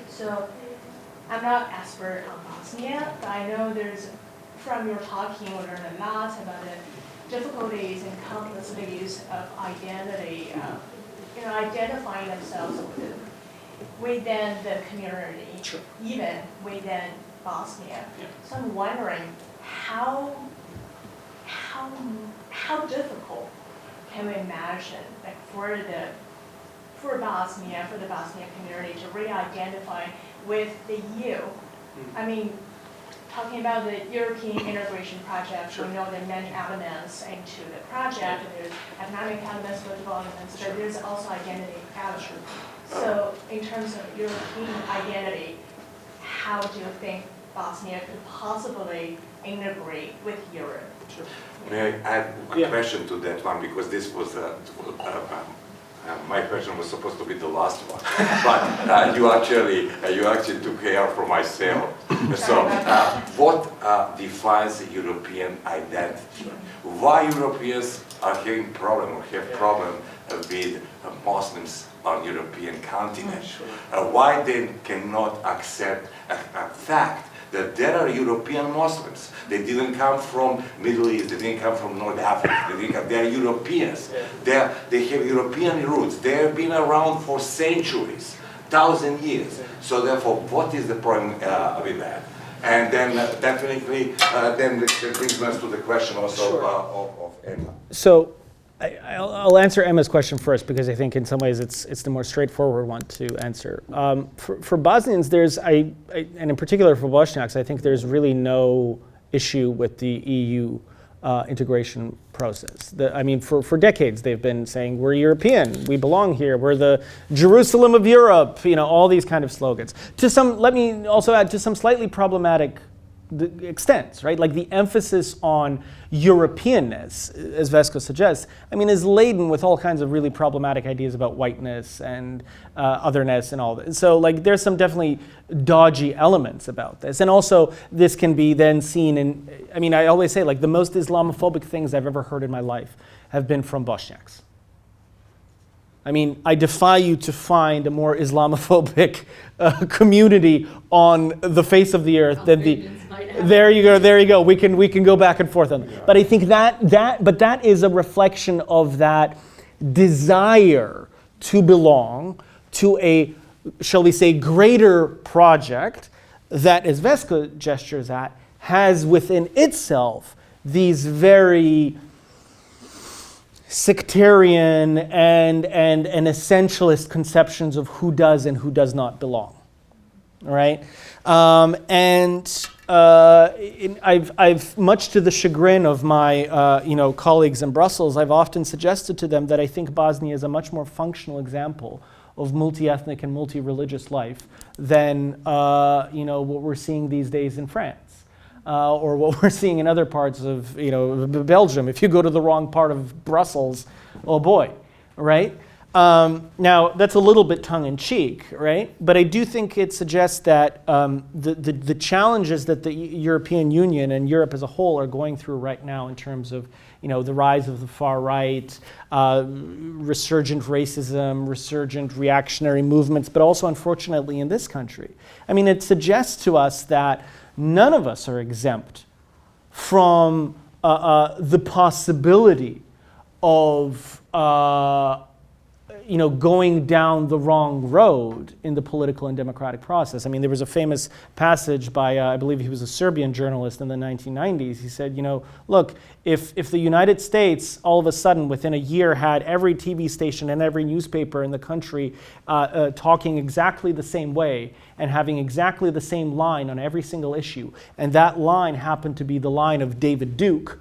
So I'm not expert on Bosnia, but I know there's, from your talking, we learned a lot about the difficulties and complexities of identity, identifying themselves within the community, Sure. even within Bosnia. Yeah. So I'm wondering how difficult can we imagine, like for Bosnia, for the Bosnian community to re-identify with the EU. I mean, talking about the European integration project, sure. We know there are many elements into the project. There's economic elements, political elements, but there's also identity elements. So in terms of European identity, how do you think Bosnia could possibly integrate with Europe? Sure. May I add a question to that one, because this was my question was supposed to be the last one, but you actually took care for myself. So, what defines the European identity? Why Europeans are having problem or have problem with Muslims on European continent? Why they cannot accept a fact that there are European Muslims? They didn't come from Middle East, they didn't come from North Africa, they are Europeans. They have European roots. They have been around for centuries, 1,000 years. So therefore, what is the problem with that? And then definitely, then that brings us to the question also of Emma. So I'll answer Emma's question first, because I think in some ways it's the more straightforward one to answer. For Bosnians, and in particular for Bosniaks, I think there's really no issue with the EU integration process. I mean, for decades they've been saying, we're European, we belong here, we're the Jerusalem of Europe, you know, all these kind of slogans. Let me also add, to some slightly problematic extents, right? Like the emphasis on Europeanness, as Vesko suggests, I mean, is laden with all kinds of really problematic ideas about whiteness and otherness and all that. So like there's some definitely dodgy elements about this. And also this can be then seen in, I mean, I always say like the most Islamophobic things I've ever heard in my life have been from Bosniaks. I mean, I defy you to find a more Islamophobic community on the face of the earth than the. There you go. We can go back and forth on that. But I think that is a reflection of that desire to belong to a, shall we say, greater project that, as Vesko gestures at, has within itself these very sectarian and essentialist conceptions of who does and who does not belong. All right, I've much to the chagrin of my colleagues in Brussels, I've often suggested to them that I think Bosnia is a much more functional example of multi-ethnic and multi-religious life than what we're seeing these days in France. Or what we're seeing in other parts of Belgium. If you go to the wrong part of Brussels, oh boy, right? Now that's a little bit tongue-in-cheek, right? But I do think it suggests that the challenges that the European Union and Europe as a whole are going through right now in terms of the rise of the far right, resurgent racism, resurgent reactionary movements, but also unfortunately in this country. I mean, it suggests to us that none of us are exempt from the possibility of going down the wrong road in the political and democratic process. I mean, there was a famous passage by, I believe he was a Serbian journalist in the 1990s. He said, look, if the United States all of a sudden within a year had every TV station and every newspaper in the country talking exactly the same way and having exactly the same line on every single issue, and that line happened to be the line of David Duke,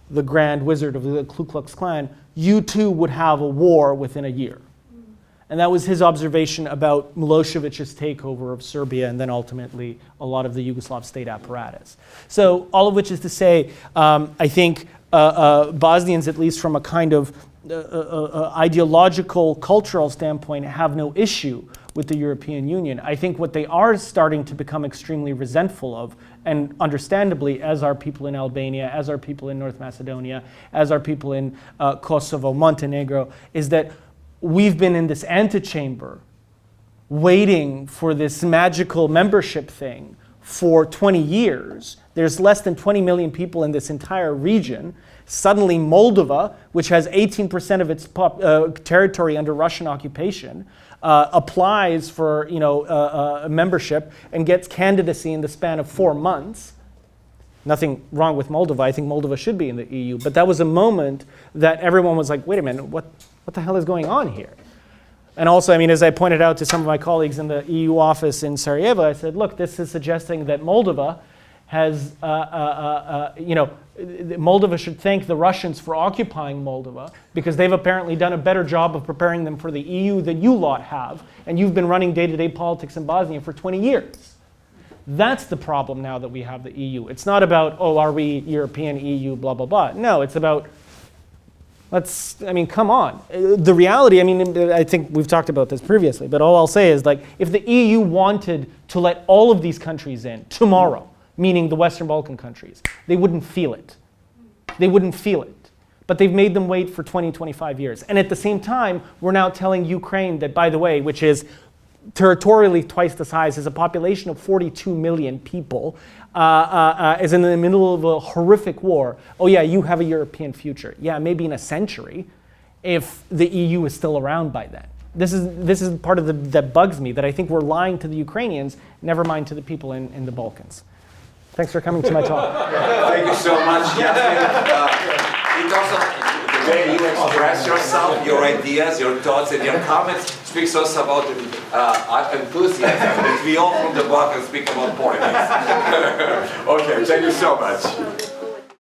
the Grand Wizard of the Ku Klux Klan, you too would have a war within a year. And that was his observation about Milosevic's takeover of Serbia and then ultimately a lot of the Yugoslav state apparatus. So all of which is to say, I think Bosnians, at least from a kind of ideological, cultural standpoint, have no issue with the European Union. I think what they are starting to become extremely resentful of, and understandably, as are people in Albania, as are people in North Macedonia, as are people in Kosovo, Montenegro, is that we've been in this antechamber waiting for this magical membership thing for 20 years. There's less than 20 million people in this entire region. Suddenly Moldova, which has 18% of its territory under Russian occupation, applies for membership and gets candidacy in the span of 4 months. Nothing wrong with Moldova. I think Moldova should be in the EU. But that was a moment that everyone was like, wait a minute, what the hell is going on here? And also, I mean, as I pointed out to some of my colleagues in the EU office in Sarajevo, I said, look, this is suggesting that Moldova has, Moldova should thank the Russians for occupying Moldova because they've apparently done a better job of preparing them for the EU than you lot have, and you've been running day-to-day politics in Bosnia for 20 years. That's the problem now that we have the EU. It's not about, oh, are we European, EU, blah, blah, blah. No, it's about, come on. The reality, I think we've talked about this previously, but all I'll say is like, if the EU wanted to let all of these countries in tomorrow, meaning the Western Balkan countries, they wouldn't feel it. They wouldn't feel it. But they've made them wait for 20, 25 years. And at the same time, we're now telling Ukraine that, by the way, which is territorially twice the size, has a population of 42 million people, is in the middle of a horrific war. Oh yeah, you have a European future. Yeah, maybe in a century, if the EU is still around by then. This is part of that bugs me, that I think we're lying to the Ukrainians, never mind to the people in the Balkans. Thanks for coming to my talk. Thank you so much, Jasmin. It also, the way you express yourself, your ideas, your thoughts, and your comments speaks also about enthusiasm that we all from the Balkans speak about politics. Okay, thank you so much.